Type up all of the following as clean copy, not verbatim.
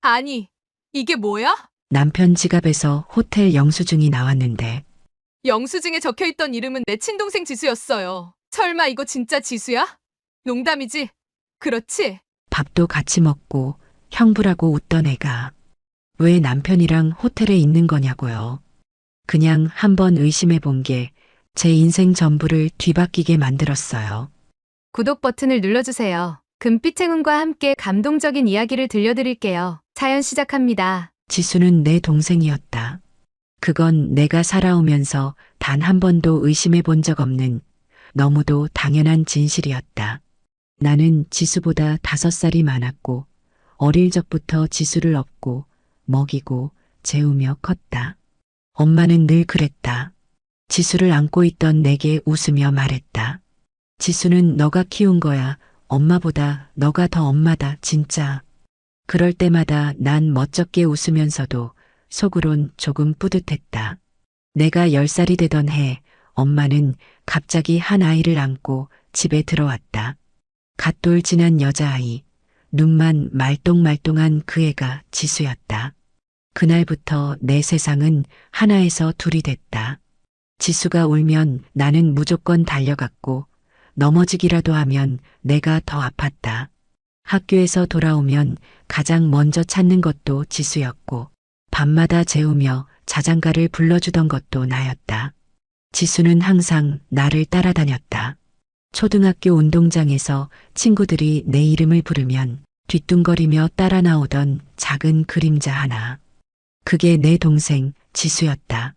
아니, 이게 뭐야? 남편 지갑에서 호텔 영수증이 나왔는데 영수증에 적혀 있던 이름은 내 친동생 지수였어요. 설마 이거 진짜 지수야? 농담이지? 그렇지? 밥도 같이 먹고 형부라고 웃던 애가 왜 남편이랑 호텔에 있는 거냐고요. 그냥 한번 의심해 본 게 제 인생 전부를 뒤바뀌게 만들었어요. 구독 버튼을 눌러주세요. 금빛 행운과 함께 감동적인 이야기를 들려드릴게요. 사연 시작합니다. 지수는 내 동생이었다. 그건 내가 살아오면서 단 한 번도 의심해 본 적 없는 너무도 당연한 진실이었다. 나는 지수보다 5살이 많았고 어릴 적부터 지수를 업고 먹이고 재우며 컸다. 엄마는 늘 그랬다. 지수를 안고 있던 내게 웃으며 말했다. 지수는 너가 키운 거야. 엄마보다 너가 더 엄마다, 진짜. 그럴 때마다 난 멋쩍게 웃으면서도 속으론 조금 뿌듯했다. 내가 10살이 되던 해 엄마는 갑자기 한 아이를 안고 집에 들어왔다. 갓돌 지난 여자아이, 눈만 말똥말똥한 그 애가 지수였다. 그날부터 내 세상은 하나에서 둘이 됐다. 지수가 울면 나는 무조건 달려갔고 넘어지기라도 하면 내가 더 아팠다. 학교에서 돌아오면 가장 먼저 찾는 것도 지수였고 밤마다 재우며 자장가를 불러주던 것도 나였다. 지수는 항상 나를 따라다녔다. 초등학교 운동장에서 친구들이 내 이름을 부르면 뒤뚱거리며 따라 나오던 작은 그림자 하나. 그게 내 동생 지수였다.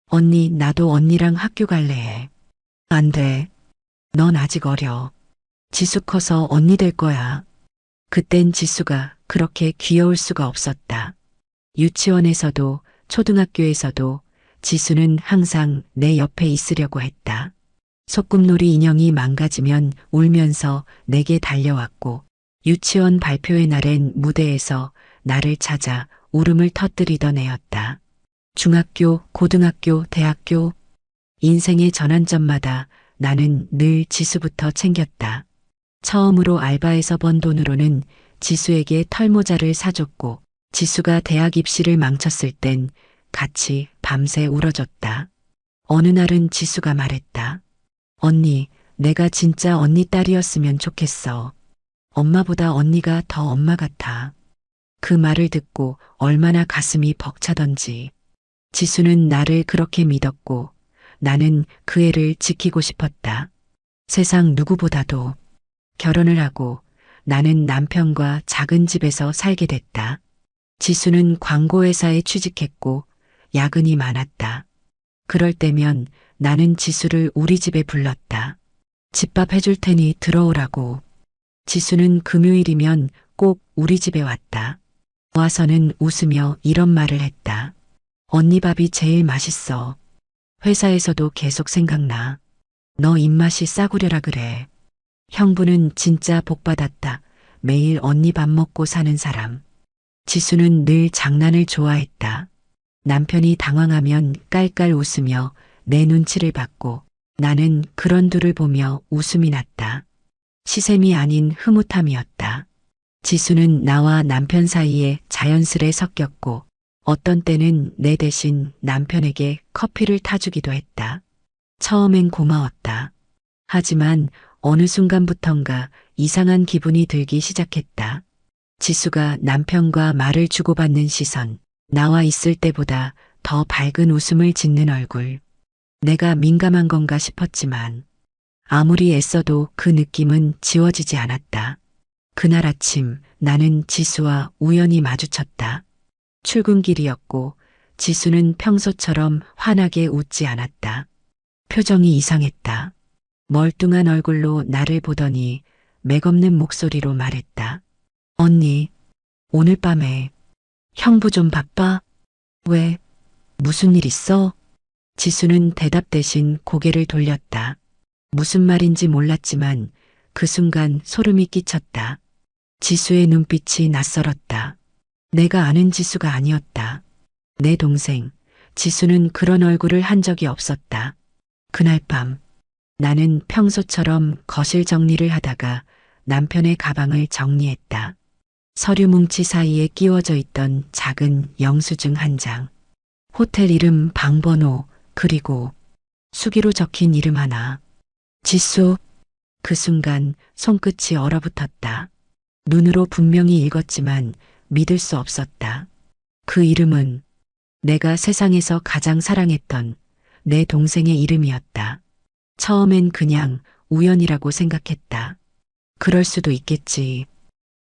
언니, 나도 언니랑 학교 갈래 해. 안 돼. 넌 아직 어려. 지수 커서 언니 될 거야. 그땐 지수가 그렇게 귀여울 수가 없었다. 유치원에서도 초등학교에서도 지수는 항상 내 옆에 있으려고 했다. 소꿉놀이 인형이 망가지면 울면서 내게 달려왔고 유치원 발표회 날엔 무대에서 나를 찾아 울음을 터뜨리던 애였다. 중학교, 고등학교, 대학교, 인생의 전환점마다 나는 늘 지수부터 챙겼다. 처음으로 알바에서 번 돈으로는 지수에게 털모자를 사줬고 지수가 대학 입시를 망쳤을 땐 같이 밤새 울어줬다. 어느 날은 지수가 말했다. 언니, 내가 진짜 언니 딸이었으면 좋겠어. 엄마보다 언니가 더 엄마 같아. 그 말을 듣고 얼마나 가슴이 벅차던지. 지수는 나를 그렇게 믿었고 나는 그 애를 지키고 싶었다. 세상 누구보다도. 결혼을 하고 나는 남편과 작은 집에서 살게 됐다. 지수는 광고회사에 취직했고 야근이 많았다. 그럴 때면 나는 지수를 우리 집에 불렀다. 집밥 해줄 테니 들어오라고. 지수는 금요일이면 꼭 우리 집에 왔다. 와서는 웃으며 이런 말을 했다. 언니 밥이 제일 맛있어. 회사에서도 계속 생각나. 너 입맛이 싸구려라 그래. 형부는 진짜 복받았다. 매일 언니 밥 먹고 사는 사람. 지수는 늘 장난을 좋아했다. 남편이 당황하면 깔깔 웃으며 내 눈치를 받고 나는 그런 둘을 보며 웃음이 났다. 시샘이 아닌 흐뭇함이었다. 지수는 나와 남편 사이에 자연스레 섞였고 어떤 때는 내 대신 남편에게 커피를 타주기도 했다. 처음엔 고마웠다. 하지만 어느 순간부턴가 이상한 기분이 들기 시작했다. 지수가 남편과 말을 주고받는 시선, 나와 있을 때보다 더 밝은 웃음을 짓는 얼굴. 내가 민감한 건가 싶었지만 아무리 애써도 그 느낌은 지워지지 않았다. 그날 아침 나는 지수와 우연히 마주쳤다. 출근길이었고 지수는 평소처럼 환하게 웃지 않았다. 표정이 이상했다. 멀뚱한 얼굴로 나를 보더니 맥없는 목소리로 말했다. 언니, 오늘 밤에 형부 좀 바빠? 왜? 무슨 일 있어? 지수는 대답 대신 고개를 돌렸다. 무슨 말인지 몰랐지만 그 순간 소름이 끼쳤다. 지수의 눈빛이 낯설었다. 내가 아는 지수가 아니었다. 내 동생, 지수는 그런 얼굴을 한 적이 없었다. 그날 밤, 나는 평소처럼 거실 정리를 하다가 남편의 가방을 정리했다. 서류 뭉치 사이에 끼워져 있던 작은 영수증 한 장. 호텔 이름, 방 번호, 그리고 수기로 적힌 이름 하나. 지수. 그 순간 손끝이 얼어붙었다. 눈으로 분명히 읽었지만 믿을 수 없었다. 그 이름은 내가 세상에서 가장 사랑했던 내 동생의 이름이었다. 처음엔 그냥 우연이라고 생각했다. 그럴 수도 있겠지.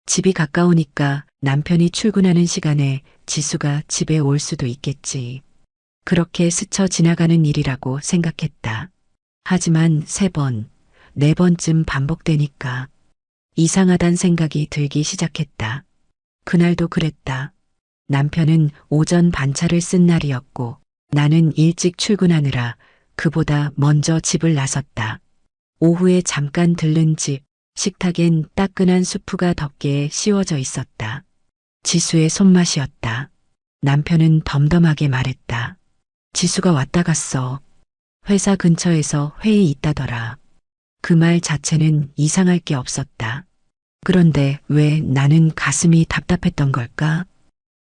집이 가까우니까 남편이 출근하는 시간에 지수가 집에 올 수도 있겠지. 그렇게 스쳐 지나가는 일이라고 생각했다. 하지만 3번, 4번쯤 반복되니까 이상하단 생각이 들기 시작했다. 그날도 그랬다. 남편은 오전 반차를 쓴 날이었고 나는 일찍 출근하느라 그보다 먼저 집을 나섰다. 오후에 잠깐 들른 집, 식탁엔 따끈한 수프가 덮개에 씌워져 있었다. 지수의 손맛이었다. 남편은 덤덤하게 말했다. 지수가 왔다 갔어. 회사 근처에서 회의 있다더라. 그 말 자체는 이상할 게 없었다. 그런데 왜 나는 가슴이 답답했던 걸까?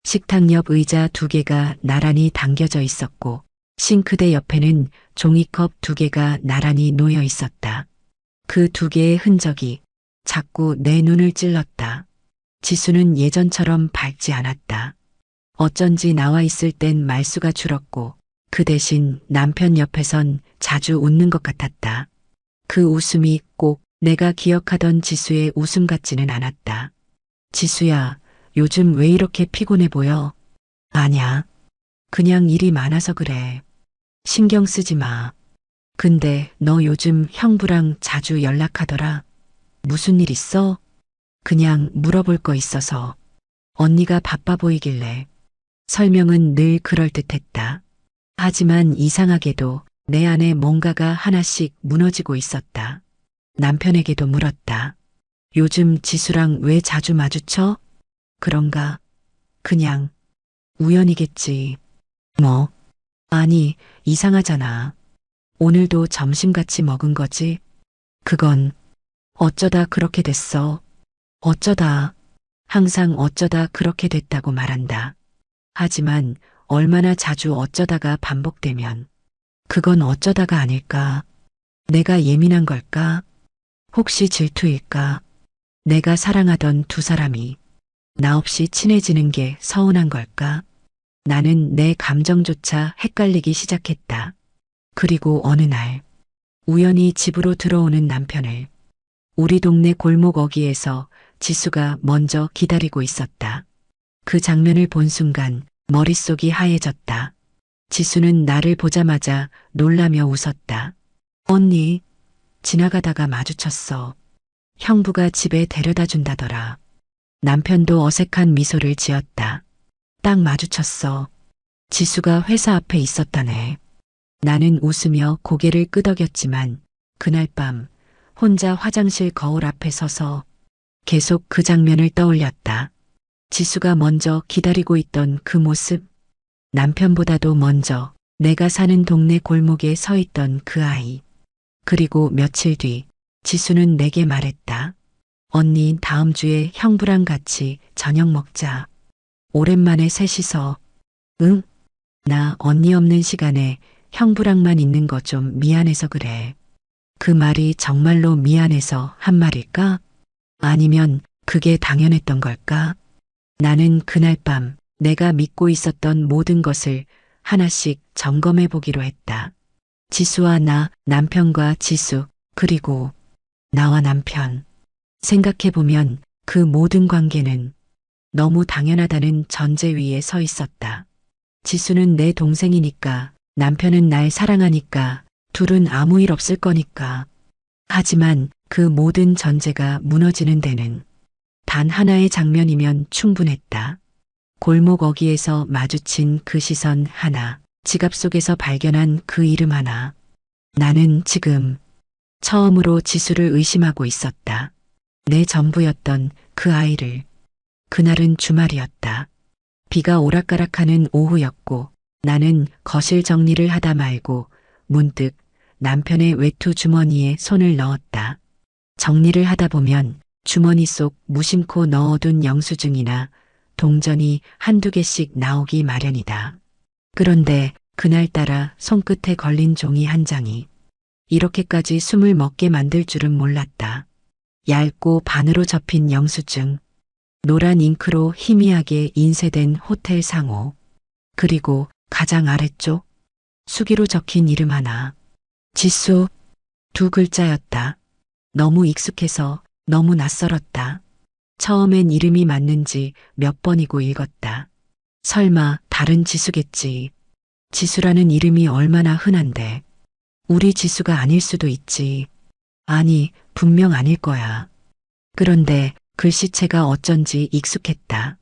식탁 옆 의자 2개가 나란히 당겨져 있었고 싱크대 옆에는 종이컵 2개가 나란히 놓여 있었다. 그 2개의 흔적이 자꾸 내 눈을 찔렀다. 지수는 예전처럼 밝지 않았다. 어쩐지 나와 있을 땐 말수가 줄었고 그 대신 남편 옆에선 자주 웃는 것 같았다. 그 웃음이 꼭 내가 기억하던 지수의 웃음 같지는 않았다. 지수야, 요즘 왜 이렇게 피곤해 보여? 아냐. 그냥 일이 많아서 그래. 신경 쓰지 마. 근데 너 요즘 형부랑 자주 연락하더라. 무슨 일 있어? 그냥 물어볼 거 있어서. 언니가 바빠 보이길래. 설명은 늘 그럴듯했다. 하지만 이상하게도 내 안에 뭔가가 하나씩 무너지고 있었다. 남편에게도 물었다. 요즘 지수랑 왜 자주 마주쳐? 그런가? 그냥 우연이겠지. 뭐? 아니, 이상하잖아. 오늘도 점심 같이 먹은 거지? 그건 어쩌다 그렇게 됐어. 어쩌다. 항상 어쩌다 그렇게 됐다고 말한다. 하지만 얼마나 자주 어쩌다가 반복되면 그건 어쩌다가 아닐까? 내가 예민한 걸까? 혹시 질투일까? 내가 사랑하던 2사람이 나 없이 친해지는 게 서운한 걸까? 나는 내 감정조차 헷갈리기 시작했다. 그리고 어느 날 우연히 집으로 들어오는 남편을 우리 동네 골목 어귀에서 지수가 먼저 기다리고 있었다. 그 장면을 본 순간 머릿속이 하얘졌다. 지수는 나를 보자마자 놀라며 웃었다. 언니, 지나가다가 마주쳤어. 형부가 집에 데려다 준다더라. 남편도 어색한 미소를 지었다. 딱 마주쳤어. 지수가 회사 앞에 있었다네. 나는 웃으며 고개를 끄덕였지만 그날 밤 혼자 화장실 거울 앞에 서서 계속 그 장면을 떠올렸다. 지수가 먼저 기다리고 있던 그 모습, 남편보다도 먼저 내가 사는 동네 골목에 서 있던 그 아이. 그리고 며칠 뒤 지수는 내게 말했다. 언니, 다음 주에 형부랑 같이 저녁 먹자. 오랜만에 셋이서. 응? 나 언니 없는 시간에 형부랑만 있는 거 좀 미안해서 그래. 그 말이 정말로 미안해서 한 말일까? 아니면 그게 당연했던 걸까? 나는 그날 밤 내가 믿고 있었던 모든 것을 하나씩 점검해 보기로 했다. 지수와 나, 남편과 지수, 그리고 나와 남편. 생각해보면 그 모든 관계는 너무 당연하다는 전제 위에 서 있었다. 지수는 내 동생이니까, 남편은 날 사랑하니까, 둘은 아무 일 없을 거니까. 하지만 그 모든 전제가 무너지는 데는 단 하나의 장면이면 충분했다. 골목 어귀에서 마주친 그 시선 하나, 지갑 속에서 발견한 그 이름 하나. 나는 지금 처음으로 지수를 의심하고 있었다. 내 전부였던 그 아이를. 그날은 주말이었다. 비가 오락가락하는 오후였고 나는 거실 정리를 하다 말고 문득 남편의 외투 주머니에 손을 넣었다. 정리를 하다 보면 주머니 속 무심코 넣어둔 영수증이나 동전이 한두 개씩 나오기 마련이다. 그런데 그날따라 손끝에 걸린 종이 한 장이 이렇게까지 숨을 먹게 만들 줄은 몰랐다. 얇고 반으로 접힌 영수증, 노란 잉크로 희미하게 인쇄된 호텔 상호, 그리고 가장 아래쪽 수기로 적힌 이름 하나. 지수, 두 글자였다. 너무 익숙해서 너무 낯설었다. 처음엔 이름이 맞는지 몇 번이고 읽었다. 설마 다른 지수겠지. 지수라는 이름이 얼마나 흔한데. 우리 지수가 아닐 수도 있지. 아니, 분명 아닐 거야. 그런데 글씨체가 어쩐지 익숙했다.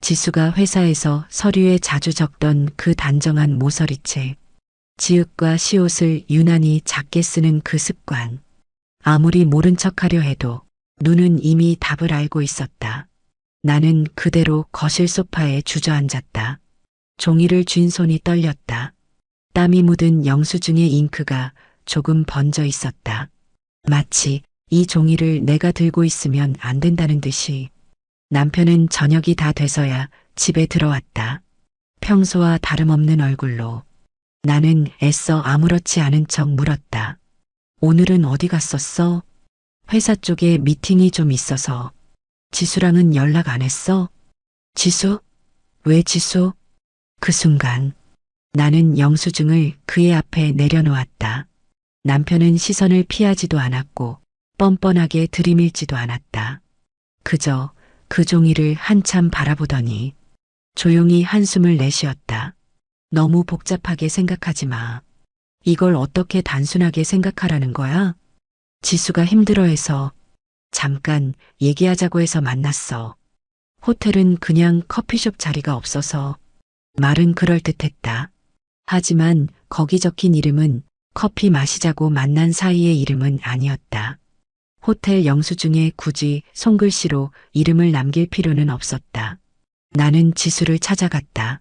지수가 회사에서 서류에 자주 적던 그 단정한 모서리체. 지읒과 시옷을 유난히 작게 쓰는 그 습관. 아무리 모른 척하려 해도 눈은 이미 답을 알고 있었다. 나는 그대로 거실 소파에 주저앉았다. 종이를 쥔 손이 떨렸다. 땀이 묻은 영수증의 잉크가 조금 번져 있었다. 마치 이 종이를 내가 들고 있으면 안 된다는 듯이. 남편은 저녁이 다 돼서야 집에 들어왔다. 평소와 다름없는 얼굴로. 나는 애써 아무렇지 않은 척 물었다. 오늘은 어디 갔었어? 회사 쪽에 미팅이 좀 있어서. 지수랑은 연락 안 했어? 지수? 왜 지수? 그 순간 나는 영수증을 그의 앞에 내려놓았다. 남편은 시선을 피하지도 않았고 뻔뻔하게 들이밀지도 않았다. 그저 그 종이를 한참 바라보더니 조용히 한숨을 내쉬었다. 너무 복잡하게 생각하지 마. 이걸 어떻게 단순하게 생각하라는 거야? 지수가 힘들어해서 잠깐 얘기하자고 해서 만났어. 호텔은 그냥 커피숍 자리가 없어서. 말은 그럴듯했다. 하지만 거기 적힌 이름은 커피 마시자고 만난 사이의 이름은 아니었다. 호텔 영수증에 굳이 손글씨로 이름을 남길 필요는 없었다. 나는 지수를 찾아갔다.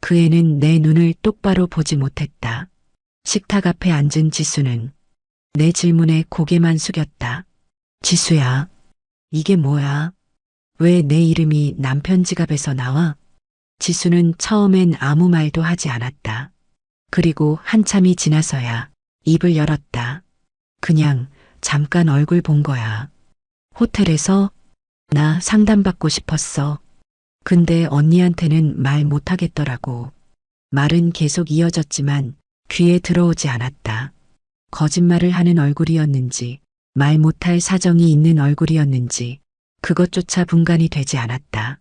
그 애는 내 눈을 똑바로 보지 못했다. 식탁 앞에 앉은 지수는 내 질문에 고개만 숙였다. 지수야, 이게 뭐야? 왜 내 이름이 남편 지갑에서 나와? 지수는 처음엔 아무 말도 하지 않았다. 그리고 한참이 지나서야 입을 열었다. 그냥 잠깐 얼굴 본 거야. 호텔에서 나 상담받고 싶었어. 근데 언니한테는 말 못하겠더라고. 말은 계속 이어졌지만 귀에 들어오지 않았다. 거짓말을 하는 얼굴이었는지 말 못할 사정이 있는 얼굴이었는지 그것조차 분간이 되지 않았다.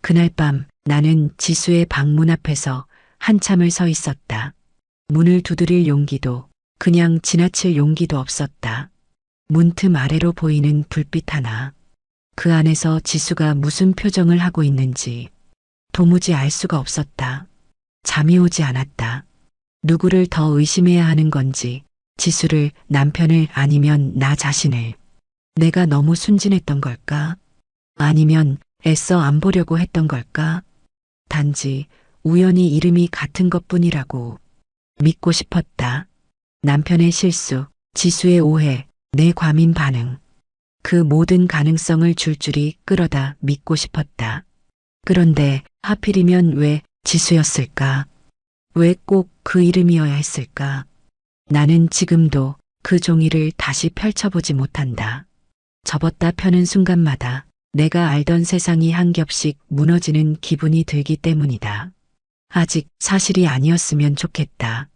그날 밤 나는 지수의 방문 앞에서 한참을 서 있었다. 문을 두드릴 용기도 그냥 지나칠 용기도 없었다. 문틈 아래로 보이는 불빛 하나. 그 안에서 지수가 무슨 표정을 하고 있는지 도무지 알 수가 없었다. 잠이 오지 않았다. 누구를 더 의심해야 하는 건지, 지수를, 남편을, 아니면 나 자신을. 내가 너무 순진했던 걸까? 아니면 애써 안 보려고 했던 걸까? 단지 우연히 이름이 같은 것뿐이라고 믿고 싶었다. 남편의 실수, 지수의 오해, 내 과민 반응. 그 모든 가능성을 줄줄이 끌어다 믿고 싶었다. 그런데 하필이면 왜 지수였을까? 왜 꼭 그 이름이어야 했을까? 나는 지금도 그 종이를 다시 펼쳐보지 못한다. 접었다 펴는 순간마다 내가 알던 세상이 한 겹씩 무너지는 기분이 들기 때문이다. 아직 사실이 아니었으면 좋겠다.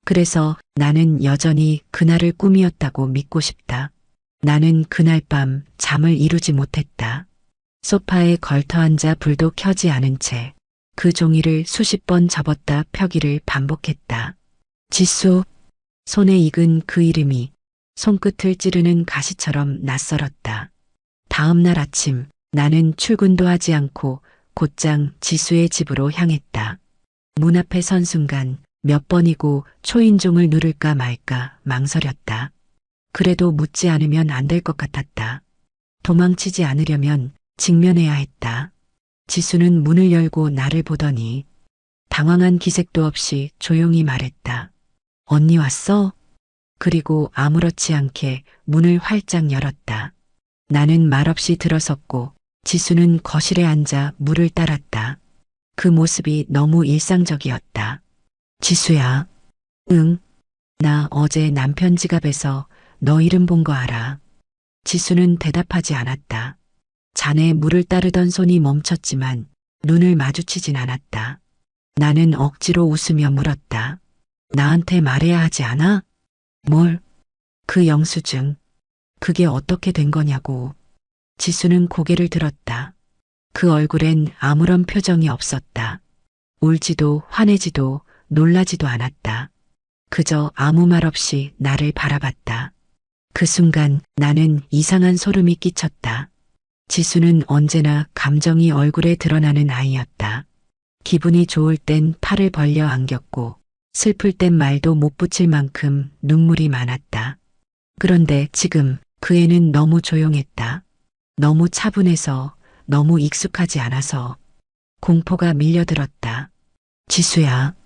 그래서 나는 여전히 그날을 꿈이었다고 믿고 싶다. 나는 그날 밤 잠을 이루지 못했다. 소파에 걸터앉아 불도 켜지 않은 채 그 종이를 수십 번 접었다 펴기를 반복했다. 지수. 손에 익은 그 이름이 손끝을 찌르는 가시처럼 낯설었다. 다음 날 아침 나는 출근도 하지 않고 곧장 지수의 집으로 향했다. 문 앞에 선 순간 몇 번이고 초인종을 누를까 말까 망설였다. 그래도 묻지 않으면 안 될 것 같았다. 도망치지 않으려면 직면해야 했다. 지수는 문을 열고 나를 보더니 당황한 기색도 없이 조용히 말했다. 언니 왔어? 그리고 아무렇지 않게 문을 활짝 열었다. 나는 말없이 들어섰고 지수는 거실에 앉아 물을 따랐다. 그 모습이 너무 일상적이었다. 지수야. 응. 나 어제 남편 지갑에서 너 이름 본 거 알아. 지수는 대답하지 않았다. 잔에 물을 따르던 손이 멈췄지만 눈을 마주치진 않았다. 나는 억지로 웃으며 물었다. 나한테 말해야 하지 않아? 뭘? 그 영수증. 그게 어떻게 된 거냐고. 지수는 고개를 들었다. 그 얼굴엔 아무런 표정이 없었다. 울지도 화내지도 놀라지도 않았다. 그저 아무 말 없이 나를 바라봤다. 그 순간 나는 이상한 소름이 끼쳤다. 지수는 언제나 감정이 얼굴에 드러나는 아이였다. 기분이 좋을 땐 팔을 벌려 안겼고 슬플 땐 말도 못 붙일 만큼 눈물이 많았다. 그런데 지금 그 애는 너무 조용했다. 너무 차분해서 너무 익숙하지 않아서 공포가 밀려들었다. 지수야,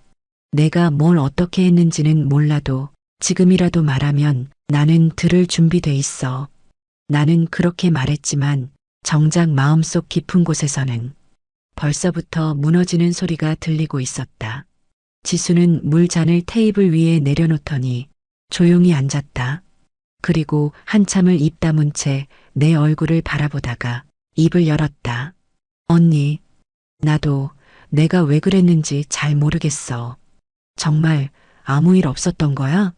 내가 뭘 어떻게 했는지는 몰라도 지금이라도 말하면 나는 들을 준비돼 있어. 나는 그렇게 말했지만 정작 마음속 깊은 곳에서는 벌써부터 무너지는 소리가 들리고 있었다. 지수는 물잔을 테이블 위에 내려놓더니 조용히 앉았다. 그리고 한참을 입 다문 채 내 얼굴을 바라보다가 입을 열었다. 언니, 나도 내가 왜 그랬는지 잘 모르겠어. 정말 아무 일 없었던 거야?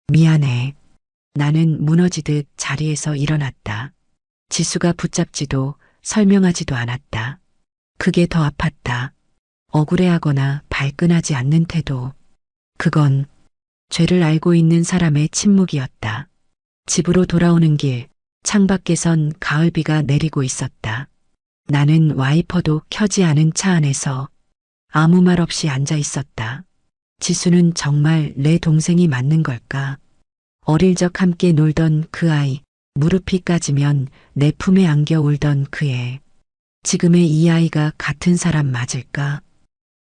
미안해. 나는 무너지듯 자리에서 일어났다. 지수가 붙잡지도 설명하지도 않았다. 그게 더 아팠다. 억울해하거나 발끈하지 않는 태도. 그건 죄를 알고 있는 사람의 침묵이었다. 집으로 돌아오는 길, 창밖에선 가을비가 내리고 있었다. 나는 와이퍼도 켜지 않은 차 안에서 아무 말 없이 앉아 있었다. 지수는 정말 내 동생이 맞는 걸까? 어릴 적 함께 놀던 그 아이, 무릎이 까지면 내 품에 안겨 울던 그 애. 지금의 이 아이가 같은 사람 맞을까?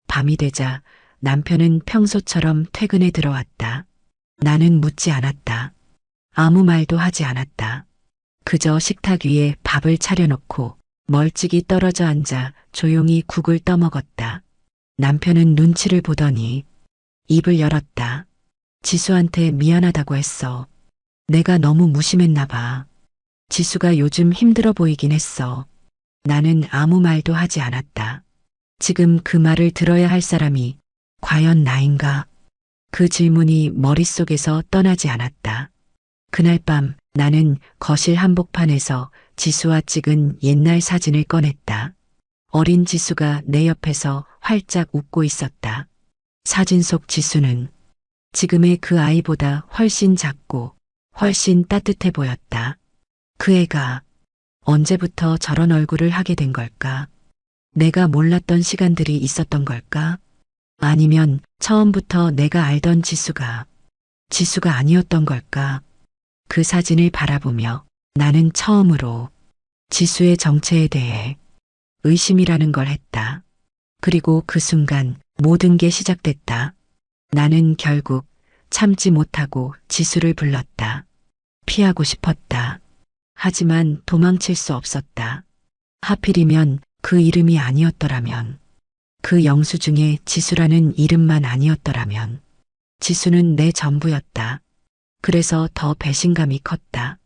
밤이 되자 남편은 평소처럼 퇴근에 들어왔다. 나는 묻지 않았다. 아무 말도 하지 않았다. 그저 식탁 위에 밥을 차려놓고 멀찍이 떨어져 앉아 조용히 국을 떠먹었다. 남편은 눈치를 보더니 입을 열었다. 지수한테 미안하다고 했어. 내가 너무 무심했나 봐. 지수가 요즘 힘들어 보이긴 했어. 나는 아무 말도 하지 않았다. 지금 그 말을 들어야 할 사람이 과연 나인가? 그 질문이 머릿속에서 떠나지 않았다. 그날 밤 나는 거실 한복판에서 지수와 찍은 옛날 사진을 꺼냈다. 어린 지수가 내 옆에서 활짝 웃고 있었다. 사진 속 지수는 지금의 그 아이보다 훨씬 작고 훨씬 따뜻해 보였다. 그 애가 언제부터 저런 얼굴을 하게 된 걸까? 내가 몰랐던 시간들이 있었던 걸까? 아니면 처음부터 내가 알던 지수가 아니었던 걸까? 그 사진을 바라보며 나는 처음으로 지수의 정체에 대해 의심이라는 걸 했다. 그리고 그 순간 모든 게 시작됐다. 나는 결국 참지 못하고 지수를 불렀다. 피하고 싶었다. 하지만 도망칠 수 없었다. 하필이면 그 이름이 아니었더라면, 그 영수증에 지수라는 이름만 아니었더라면, 지수는 내 전부였다. 그래서 더 배신감이 컸다.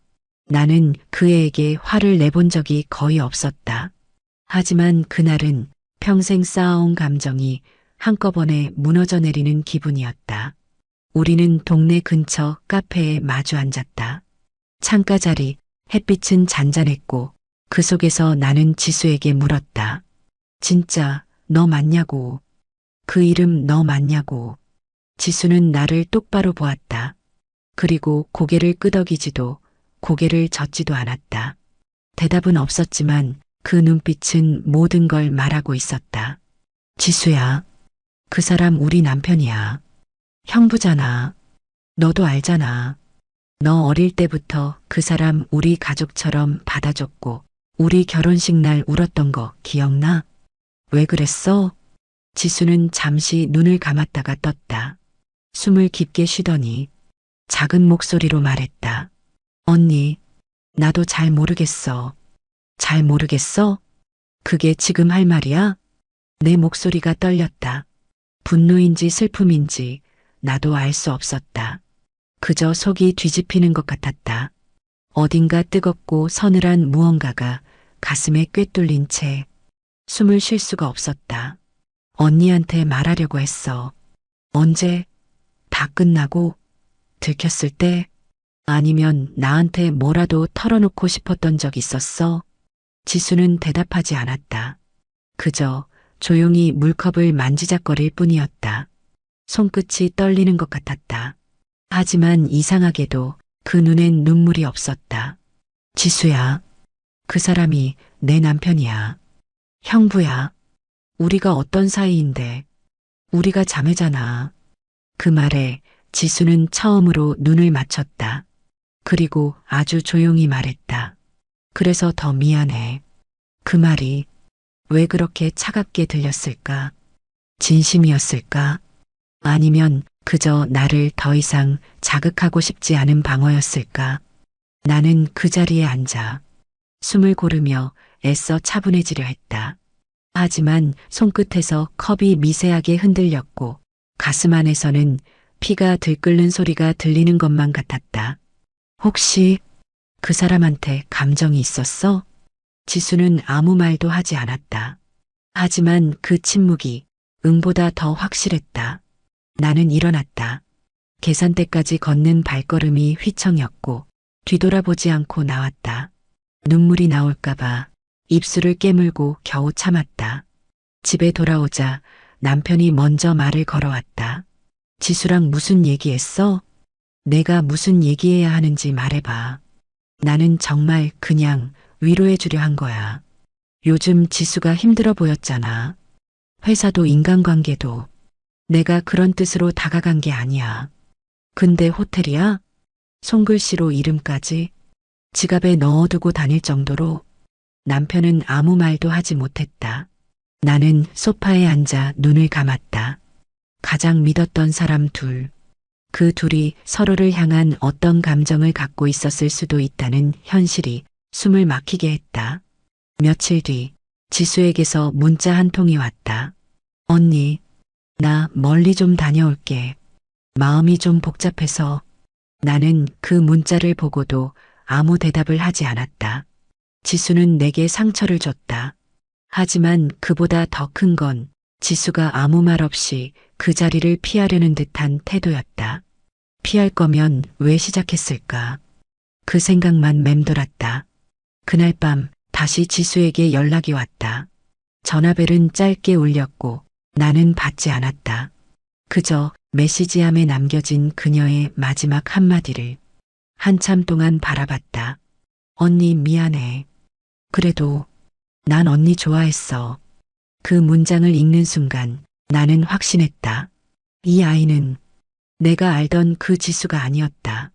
나는 그 애에게 화를 내본 적이 거의 없었다. 하지만 그날은 평생 쌓아온 감정이 한꺼번에 무너져 내리는 기분이었다. 우리는 동네 근처 카페에 마주 앉았다. 창가 자리, 햇빛은 잔잔했고 그 속에서 나는 지수에게 물었다. 진짜 너 맞냐고. 그 이름 너 맞냐고. 지수는 나를 똑바로 보았다. 그리고 고개를 끄덕이지도 고개를 젓지도 않았다. 대답은 없었지만 그 눈빛은 모든 걸 말하고 있었다. 지수야, 그 사람 우리 남편이야. 형부잖아. 너도 알잖아. 너 어릴 때부터 그 사람 우리 가족처럼 받아줬고 우리 결혼식 날 울었던 거 기억나? 왜 그랬어? 지수는 잠시 눈을 감았다가 떴다. 숨을 깊게 쉬더니 작은 목소리로 말했다. 언니, 나도 잘 모르겠어. 잘 모르겠어? 그게 지금 할 말이야? 내 목소리가 떨렸다. 분노인지 슬픔인지 나도 알 수 없었다. 그저 속이 뒤집히는 것 같았다. 어딘가 뜨겁고 서늘한 무언가가 가슴에 꿰뚫린 채 숨을 쉴 수가 없었다. 언니한테 말하려고 했어. 언제? 다 끝나고? 들켰을 때? 아니면 나한테 뭐라도 털어놓고 싶었던 적 있었어? 지수는 대답하지 않았다. 그저 조용히 물컵을 만지작거릴 뿐이었다. 손끝이 떨리는 것 같았다. 하지만 이상하게도 그 눈엔 눈물이 없었다. 지수야, 그 사람이 내 남편이야. 형부야. 우리가 어떤 사이인데. 우리가 자매잖아. 그 말에 지수는 처음으로 눈을 맞췄다. 그리고 아주 조용히 말했다. 그래서 더 미안해. 그 말이 왜 그렇게 차갑게 들렸을까? 진심이었을까? 아니면 그저 나를 더 이상 자극하고 싶지 않은 방어였을까? 나는 그 자리에 앉아 숨을 고르며 애써 차분해지려 했다. 하지만 손끝에서 컵이 미세하게 흔들렸고 가슴 안에서는 피가 들끓는 소리가 들리는 것만 같았다. 혹시 그 사람한테 감정이 있었어? 지수는 아무 말도 하지 않았다. 하지만 그 침묵이 응보다 더 확실했다. 나는 일어났다. 계산대까지 걷는 발걸음이 휘청였고 뒤돌아보지 않고 나왔다. 눈물이 나올까봐 입술을 깨물고 겨우 참았다. 집에 돌아오자 남편이 먼저 말을 걸어왔다. 지수랑 무슨 얘기했어? 내가 무슨 얘기해야 하는지 말해봐. 나는 정말 그냥 위로해 주려 한 거야. 요즘 지수가 힘들어 보였잖아. 회사도 인간관계도. 내가 그런 뜻으로 다가간 게 아니야. 근데 호텔이야? 손글씨로 이름까지 지갑에 넣어두고 다닐 정도로. 남편은 아무 말도 하지 못했다. 나는 소파에 앉아 눈을 감았다. 가장 믿었던 사람 둘. 그 둘이 서로를 향한 어떤 감정을 갖고 있었을 수도 있다는 현실이 숨을 막히게 했다. 며칠 뒤 지수에게서 문자 한 통이 왔다. 언니, 나 멀리 좀 다녀올게. 마음이 좀 복잡해서. 나는 그 문자를 보고도 아무 대답을 하지 않았다. 지수는 내게 상처를 줬다. 하지만 그보다 더 큰 건 지수가 아무 말 없이 그 자리를 피하려는 듯한 태도였다. 피할 거면 왜 시작했을까? 그 생각만 맴돌았다. 그날 밤 다시 지수에게 연락이 왔다. 전화벨은 짧게 울렸고 나는 받지 않았다. 그저 메시지함에 남겨진 그녀의 마지막 한마디를 한참 동안 바라봤다. 언니 미안해. 그래도 난 언니 좋아했어. 그 문장을 읽는 순간 나는 확신했다. 이 아이는 내가 알던 그 지수가 아니었다.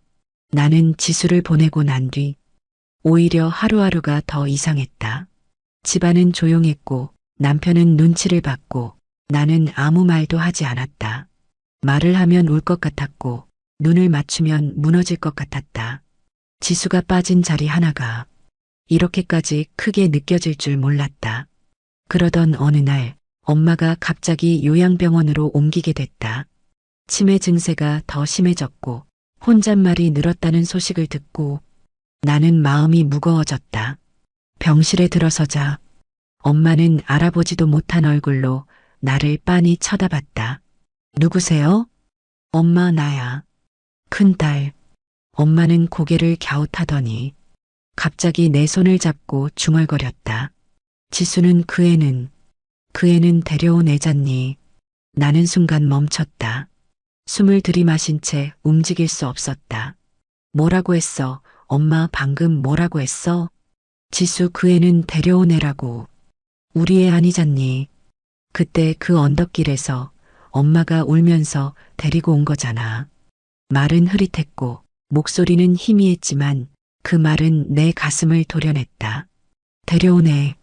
나는 지수를 보내고 난 뒤 오히려 하루하루가 더 이상했다. 집안은 조용했고 남편은 눈치를 받고 나는 아무 말도 하지 않았다. 말을 하면 울 것 같았고 눈을 맞추면 무너질 것 같았다. 지수가 빠진 자리 하나가 이렇게까지 크게 느껴질 줄 몰랐다. 그러던 어느 날 엄마가 갑자기 요양병원으로 옮기게 됐다. 치매 증세가 더 심해졌고 혼잣말이 늘었다는 소식을 듣고 나는 마음이 무거워졌다. 병실에 들어서자 엄마는 알아보지도 못한 얼굴로 나를 빤히 쳐다봤다. 누구세요? 엄마 나야. 큰딸. 엄마는 고개를 갸웃하더니 갑자기 내 손을 잡고 중얼거렸다. 지수는 그 애는 데려온 애잖니. 나는 순간 멈췄다. 숨을 들이마신 채 움직일 수 없었다. 뭐라고 했어? 엄마 방금 뭐라고 했어? 지수 그 애는 데려온 애라고. 우리 애 아니잖니. 그때 그 언덕길에서 엄마가 울면서 데리고 온 거잖아. 말은 흐릿했고 목소리는 희미했지만 그 말은 내 가슴을 도려냈다. 데려온 애.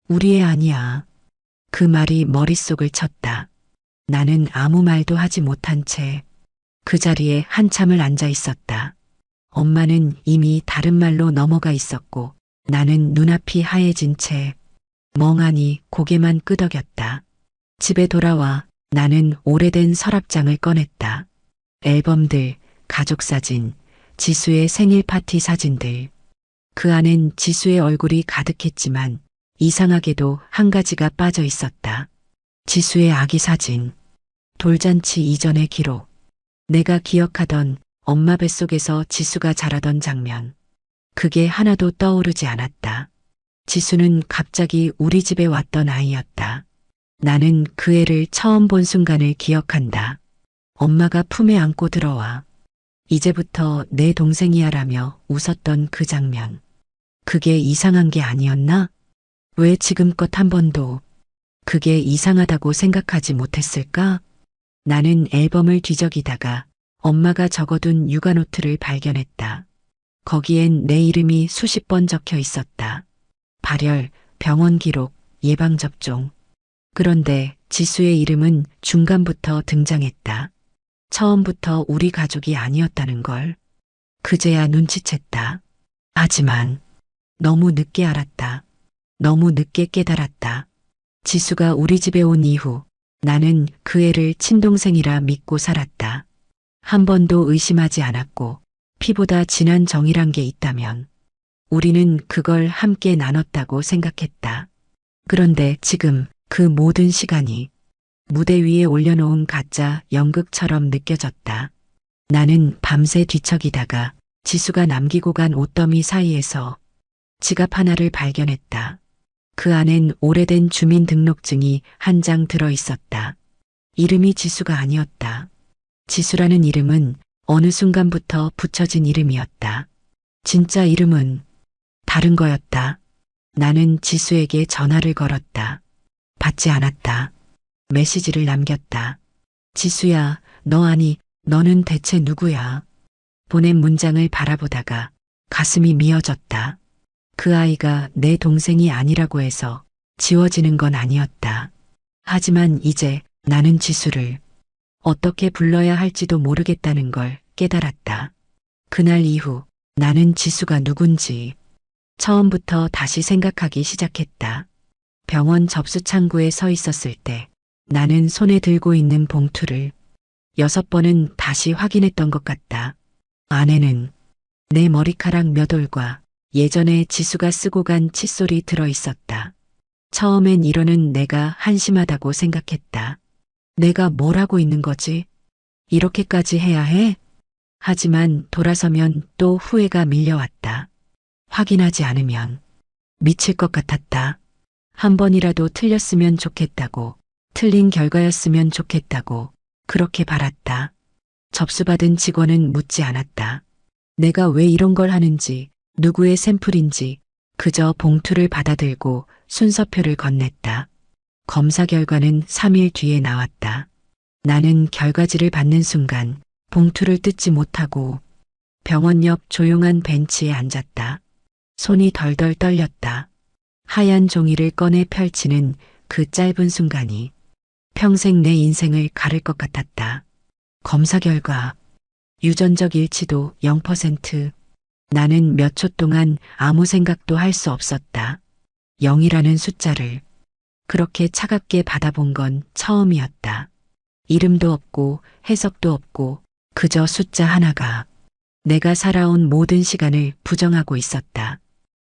우리 애 아니야. 그 말이 머릿속을 쳤다. 나는 아무 말도 하지 못한 채 그 자리에 한참을 앉아 있었다. 엄마는 이미 다른 말로 넘어가 있었고 나는 눈앞이 하얘진 채 멍하니 고개만 끄덕였다. 집에 돌아와 나는 오래된 서랍장을 꺼냈다. 앨범들, 가족사진, 지수의 생일 파티 사진들. 그 안엔 지수의 얼굴이 가득했지만 이상하게도 한 가지가 빠져 있었다. 지수의 아기 사진. 돌잔치 이전의 기록. 내가 기억하던 엄마 뱃속에서 지수가 자라던 장면. 그게 하나도 떠오르지 않았다. 지수는 갑자기 우리 집에 왔던 아이였다. 나는 그 애를 처음 본 순간을 기억한다. 엄마가 품에 안고 들어와 이제부터 내 동생이야라며 웃었던 그 장면. 그게 이상한 게 아니었나? 왜 지금껏 한 번도 그게 이상하다고 생각하지 못했을까? 나는 앨범을 뒤적이다가 엄마가 적어둔 육아노트를 발견했다. 거기엔 내 이름이 수십 번 적혀 있었다. 발열, 병원 기록, 예방접종. 그런데 지수의 이름은 중간부터 등장했다. 처음부터 우리 가족이 아니었다는 걸. 그제야 눈치챘다. 하지만 너무 늦게 알았다. 너무 늦게 깨달았다. 지수가 우리 집에 온 이후 나는 그 애를 친동생이라 믿고 살았다. 한 번도 의심하지 않았고 피보다 진한 정이란 게 있다면 우리는 그걸 함께 나눴다고 생각했다. 그런데 지금 그 모든 시간이 무대 위에 올려놓은 가짜 연극처럼 느껴졌다. 나는 밤새 뒤척이다가 지수가 남기고 간 옷더미 사이에서 지갑 하나를 발견했다. 그 안엔 오래된 주민등록증이 한 장 들어 있었다. 이름이 지수가 아니었다. 지수라는 이름은 어느 순간부터 붙여진 이름이었다. 진짜 이름은 다른 거였다. 나는 지수에게 전화를 걸었다. 받지 않았다. 메시지를 남겼다. 지수야, 너는 대체 누구야? 보낸 문장을 바라보다가 가슴이 미어졌다. 그 아이가 내 동생이 아니라고 해서 지워지는 건 아니었다. 하지만 이제 나는 지수를 어떻게 불러야 할지도 모르겠다는 걸 깨달았다. 그날 이후 나는 지수가 누군지 처음부터 다시 생각하기 시작했다. 병원 접수 창구에 서 있었을 때 나는 손에 들고 있는 봉투를 6번은 다시 확인했던 것 같다. 안에는 내 머리카락 몇 올과 예전에 지수가 쓰고 간 칫솔이 들어 있었다. 처음엔 이러는 내가 한심하다고 생각했다. 내가 뭘 하고 있는 거지? 이렇게까지 해야 해? 하지만 돌아서면 또 후회가 밀려왔다. 확인하지 않으면 미칠 것 같았다. 한 번이라도 틀렸으면 좋겠다고, 틀린 결과였으면 좋겠다고 그렇게 바랐다. 접수받은 직원은 묻지 않았다. 내가 왜 이런 걸 하는지, 누구의 샘플인지 그저 봉투를 받아들고 순서표를 건넸다. 검사 결과는 3일 뒤에 나왔다. 나는 결과지를 받는 순간 봉투를 뜯지 못하고 병원 옆 조용한 벤치에 앉았다. 손이 덜덜 떨렸다. 하얀 종이를 꺼내 펼치는 그 짧은 순간이 평생 내 인생을 가를 것 같았다. 검사 결과 유전적 일치도 0%. 나는 몇 초 동안 아무 생각도 할 수 없었다. 0이라는 숫자를 그렇게 차갑게 받아본 건 처음이었다. 이름도 없고 해석도 없고 그저 숫자 하나가 내가 살아온 모든 시간을 부정하고 있었다.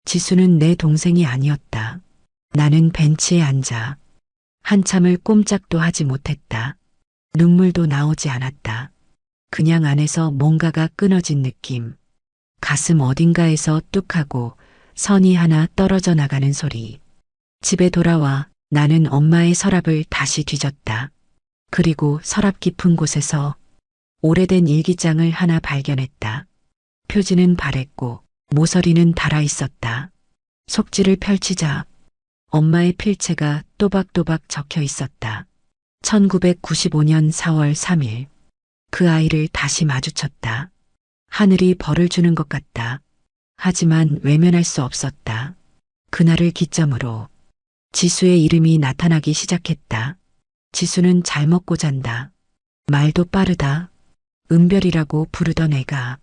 지수는 내 동생이 아니었다. 나는 벤치에 앉아 한참을 꼼짝도 하지 못했다. 눈물도 나오지 않았다. 그냥 안에서 뭔가가 끊어진 느낌. 가슴 어딘가에서 뚝하고 선이 하나 떨어져 나가는 소리. 집에 돌아와 나는 엄마의 서랍을 다시 뒤졌다. 그리고 서랍 깊은 곳에서 오래된 일기장을 하나 발견했다. 표지는 바랬고 모서리는 달아 있었다. 속지를 펼치자 엄마의 필체가 또박또박 적혀 있었다. 1995년 4월 3일. 그 아이를 다시 마주쳤다. 하늘이 벌을 주는 것 같다. 하지만 외면할 수 없었다. 그날을 기점으로 지수의 이름이 나타나기 시작했다. 지수는 잘 먹고 잔다. 말도 빠르다. 은별이라고 부르던 애가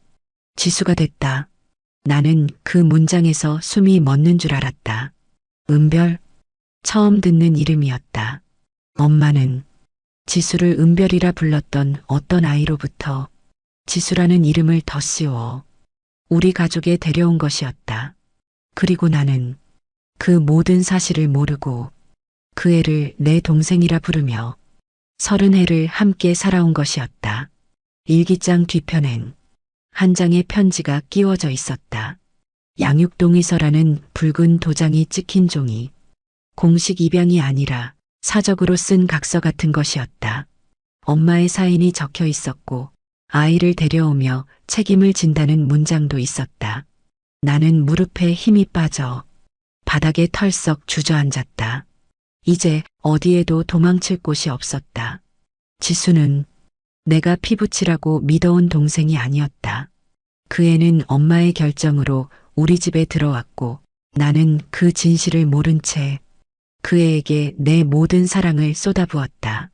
지수가 됐다. 나는 그 문장에서 숨이 멎는 줄 알았다. 은별? 처음 듣는 이름이었다. 엄마는 지수를 은별이라 불렀던 어떤 아이로부터 지수라는 이름을 덧씌워 우리 가족에 데려온 것이었다. 그리고 나는 그 모든 사실을 모르고 그 애를 내 동생이라 부르며 30해를 함께 살아온 것이었다. 일기장 뒤편엔 한 장의 편지가 끼워져 있었다. 양육동의서라는 붉은 도장이 찍힌 종이, 공식 입양이 아니라 사적으로 쓴 각서 같은 것이었다. 엄마의 사인이 적혀 있었고 아이를 데려오며 책임을 진다는 문장도 있었다. 나는 무릎에 힘이 빠져 바닥에 털썩 주저앉았다. 이제 어디에도 도망칠 곳이 없었다. 지수는 내가 피부치라고 믿어온 동생이 아니었다. 그 애는 엄마의 결정으로 우리 집에 들어왔고 나는 그 진실을 모른 채 그 애에게 내 모든 사랑을 쏟아부었다.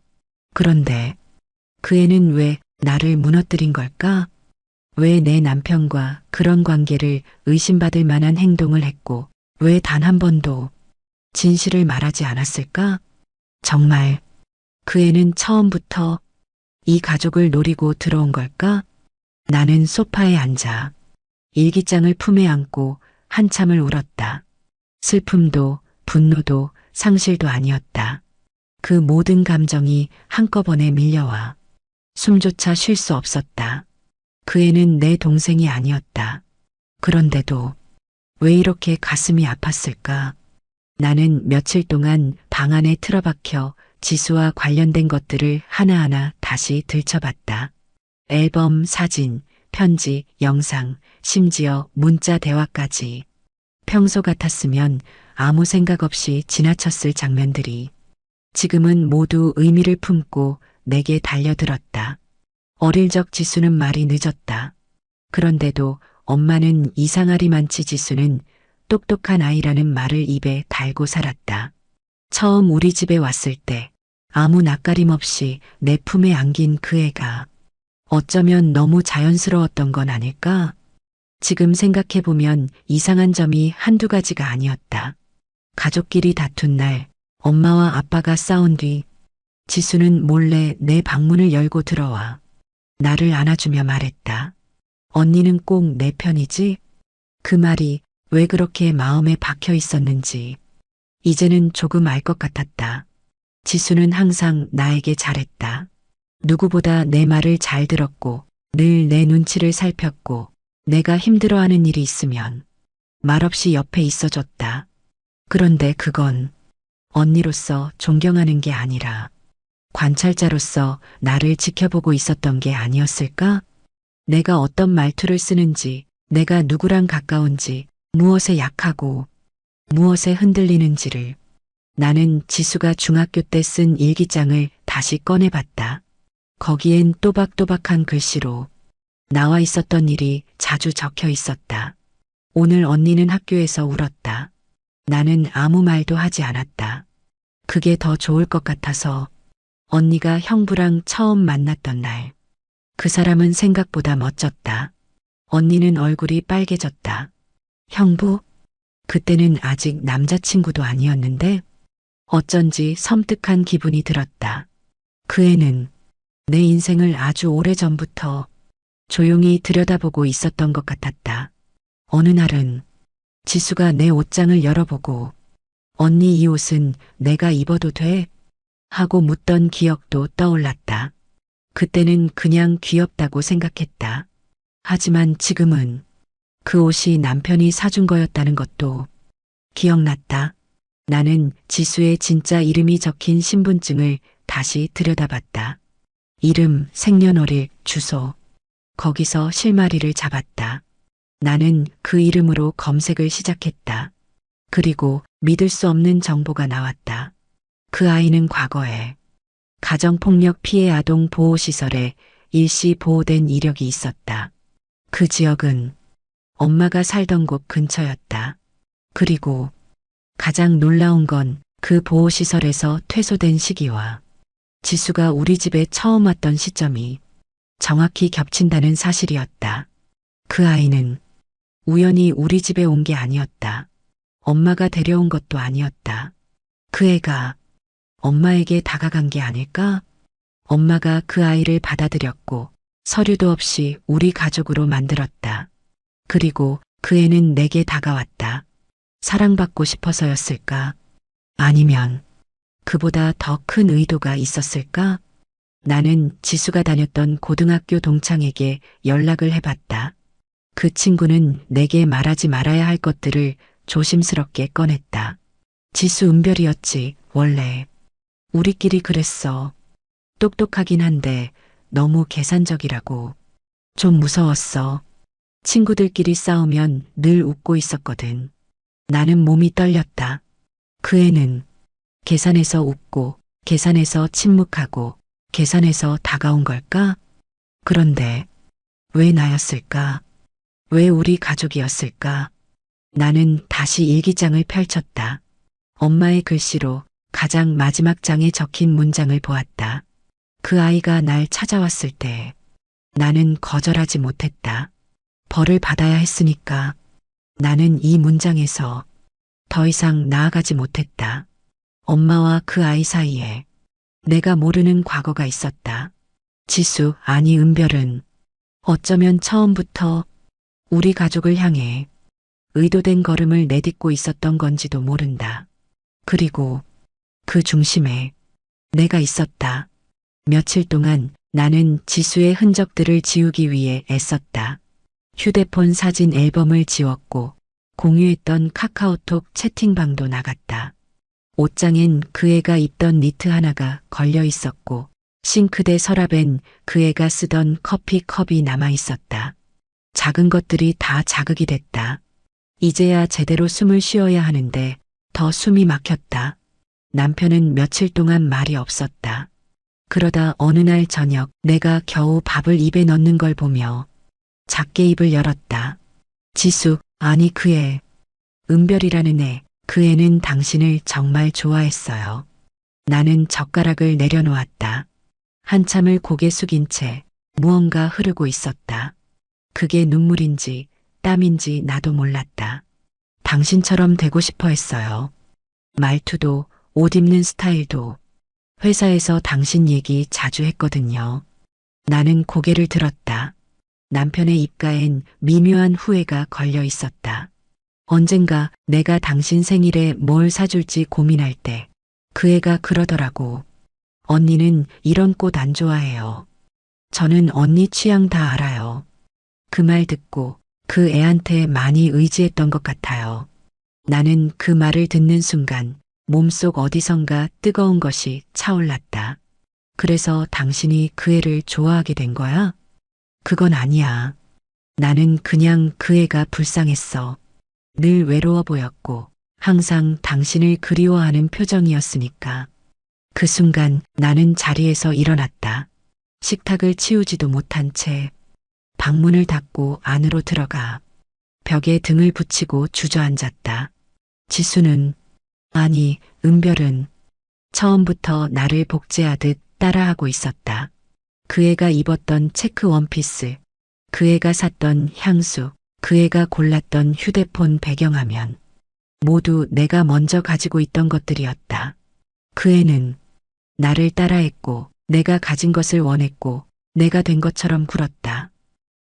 그런데 그 애는 왜 나를 무너뜨린 걸까? 왜 내 남편과 그런 관계를 의심받을 만한 행동을 했고 왜 단 한 번도 진실을 말하지 않았을까? 정말 그 애는 처음부터 이 가족을 노리고 들어온 걸까? 나는 소파에 앉아 일기장을 품에 안고 한참을 울었다. 슬픔도 분노도 상실도 아니었다. 그 모든 감정이 한꺼번에 밀려와 숨조차 쉴 수 없었다. 그 애는 내 동생이 아니었다. 그런데도 왜 이렇게 가슴이 아팠을까? 나는 며칠 동안 방 안에 틀어박혀 지수와 관련된 것들을 하나하나 다시 들춰봤다. 앨범, 사진, 편지, 영상, 심지어 문자 대화까지. 평소 같았으면 아무 생각 없이 지나쳤을 장면들이 지금은 모두 의미를 품고 내게 달려들었다. 어릴 적 지수는 말이 늦었다. 그런데도 엄마는 이상하리만치 지수는 똑똑한 아이라는 말을 입에 달고 살았다. 처음 우리 집에 왔을 때 아무 낯가림 없이 내 품에 안긴 그 애가 어쩌면 너무 자연스러웠던 건 아닐까? 지금 생각해보면 이상한 점이 한두 가지가 아니었다. 가족끼리 다툰 날, 엄마와 아빠가 싸운 뒤 지수는 몰래 내 방문을 열고 들어와 나를 안아주며 말했다. 언니는 꼭 내 편이지? 그 말이 왜 그렇게 마음에 박혀 있었는지 이제는 조금 알 것 같았다. 지수는 항상 나에게 잘했다. 누구보다 내 말을 잘 들었고 늘 내 눈치를 살폈고 내가 힘들어하는 일이 있으면 말없이 옆에 있어줬다. 그런데 그건 언니로서 존경하는 게 아니라 관찰자로서 나를 지켜보고 있었던 게 아니었을까? 내가 어떤 말투를 쓰는지, 내가 누구랑 가까운지, 무엇에 약하고 무엇에 흔들리는지를 나는 지수가 중학교 때 쓴 일기장을 다시 꺼내봤다. 거기엔 또박또박한 글씨로 나와 있었던 일이 자주 적혀 있었다. 오늘 언니는 학교에서 울었다. 나는 아무 말도 하지 않았다. 그게 더 좋을 것 같아서 언니가 형부랑 처음 만났던 날, 그 사람은 생각보다 멋졌다. 언니는 얼굴이 빨개졌다. 형부? 그때는 아직 남자친구도 아니었는데 어쩐지 섬뜩한 기분이 들었다. 그 애는 내 인생을 아주 오래전부터 조용히 들여다보고 있었던 것 같았다. 어느 날은 지수가 내 옷장을 열어보고 언니 이 옷은 내가 입어도 돼? 하고 묻던 기억도 떠올랐다. 그때는 그냥 귀엽다고 생각했다. 하지만 지금은 그 옷이 남편이 사준 거였다는 것도 기억났다. 나는 지수의 진짜 이름이 적힌 신분증을 다시 들여다봤다. 이름, 생년월일, 주소. 거기서 실마리를 잡았다. 나는 그 이름으로 검색을 시작했다. 그리고 믿을 수 없는 정보가 나왔다. 그 아이는 과거에 가정폭력 피해 아동 보호시설에 일시 보호된 이력이 있었다. 그 지역은 엄마가 살던 곳 근처였다. 그리고 가장 놀라운 건 그 보호시설에서 퇴소된 시기와 지수가 우리 집에 처음 왔던 시점이 정확히 겹친다는 사실이었다. 그 아이는 우연히 우리 집에 온 게 아니었다. 엄마가 데려온 것도 아니었다. 그 애가 엄마에게 다가간 게 아닐까? 엄마가 그 아이를 받아들였고 서류도 없이 우리 가족으로 만들었다. 그리고 그 애는 내게 다가왔다. 사랑받고 싶어서였을까? 아니면 그보다 더 큰 의도가 있었을까? 나는 지수가 다녔던 고등학교 동창에게 연락을 해봤다. 그 친구는 내게 말하지 말아야 할 것들을 조심스럽게 꺼냈다. 지수 은별이었지, 원래. 우리끼리 그랬어. 똑똑하긴 한데 너무 계산적이라고. 좀 무서웠어. 친구들끼리 싸우면 늘 웃고 있었거든. 나는 몸이 떨렸다. 그 애는 계산해서 웃고, 계산해서 침묵하고, 계산해서 다가온 걸까? 그런데 왜 나였을까? 왜 우리 가족이었을까? 나는 다시 일기장을 펼쳤다. 엄마의 글씨로 가장 마지막 장에 적힌 문장을 보았다. 그 아이가 날 찾아왔을 때 나는 거절하지 못했다. 벌을 받아야 했으니까. 나는 이 문장에서 더 이상 나아가지 못했다. 엄마와 그 아이 사이에 내가 모르는 과거가 있었다. 지수, 아니 은별은 어쩌면 처음부터 우리 가족을 향해 의도된 걸음을 내딛고 있었던 건지도 모른다. 그리고 그 중심에 내가 있었다. 며칠 동안 나는 지수의 흔적들을 지우기 위해 애썼다. 휴대폰 사진 앨범을 지웠고 공유했던 카카오톡 채팅방도 나갔다. 옷장엔 그 애가 입던 니트 하나가 걸려 있었고 싱크대 서랍엔 그 애가 쓰던 커피컵이 남아 있었다. 작은 것들이 다 자극이 됐다. 이제야 제대로 숨을 쉬어야 하는데 더 숨이 막혔다. 남편은 며칠 동안 말이 없었다. 그러다 어느 날 저녁 내가 겨우 밥을 입에 넣는 걸 보며 작게 입을 열었다. 지수, 아니 그 애, 은별이라는 애, 그 애는 당신을 정말 좋아했어요. 나는 젓가락을 내려놓았다. 한참을 고개 숙인 채 무언가 흐르고 있었다. 그게 눈물인지 땀인지 나도 몰랐다. 당신처럼 되고 싶어 했어요. 말투도 옷 입는 스타일도. 회사에서 당신 얘기 자주 했거든요. 나는 고개를 들었다. 남편의 입가엔 미묘한 후회가 걸려 있었다. 언젠가 내가 당신 생일에 뭘 사줄지 고민할 때 그 애가 그러더라고. 언니는 이런 꽃 안 좋아해요. 저는 언니 취향 다 알아요. 그 말 듣고 그 애한테 많이 의지했던 것 같아요. 나는 그 말을 듣는 순간 몸속 어디선가 뜨거운 것이 차올랐다. 그래서 당신이 그 애를 좋아하게 된 거야? 그건 아니야. 나는 그냥 그 애가 불쌍했어. 늘 외로워 보였고 항상 당신을 그리워하는 표정이었으니까. 그 순간 나는 자리에서 일어났다. 식탁을 치우지도 못한 채 방문을 닫고 안으로 들어가 벽에 등을 붙이고 주저앉았다. 지수는, 아니 은별은 처음부터 나를 복제하듯 따라하고 있었다. 그 애가 입었던 체크 원피스, 그 애가 샀던 향수, 그 애가 골랐던 휴대폰 배경화면, 모두 내가 먼저 가지고 있던 것들이었다. 그 애는 나를 따라했고 내가 가진 것을 원했고 내가 된 것처럼 굴었다.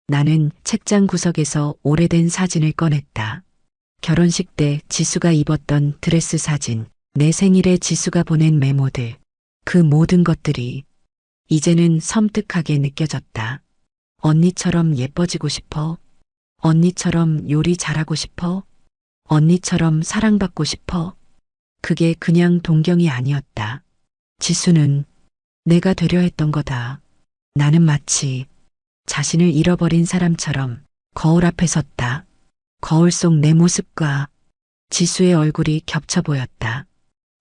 나는 책장 구석에서 오래된 사진을 꺼냈다. 결혼식 때 지수가 입었던 드레스 사진, 내 생일에 지수가 보낸 메모들, 그 모든 것들이 이제는 섬뜩하게 느껴졌다. 언니처럼 예뻐지고 싶어? 언니처럼 요리 잘하고 싶어? 언니처럼 사랑받고 싶어? 그게 그냥 동경이 아니었다. 지수는 내가 되려 했던 거다. 나는 마치 자신을 잃어버린 사람처럼 거울 앞에 섰다. 거울 속 내 모습과 지수의 얼굴이 겹쳐 보였다.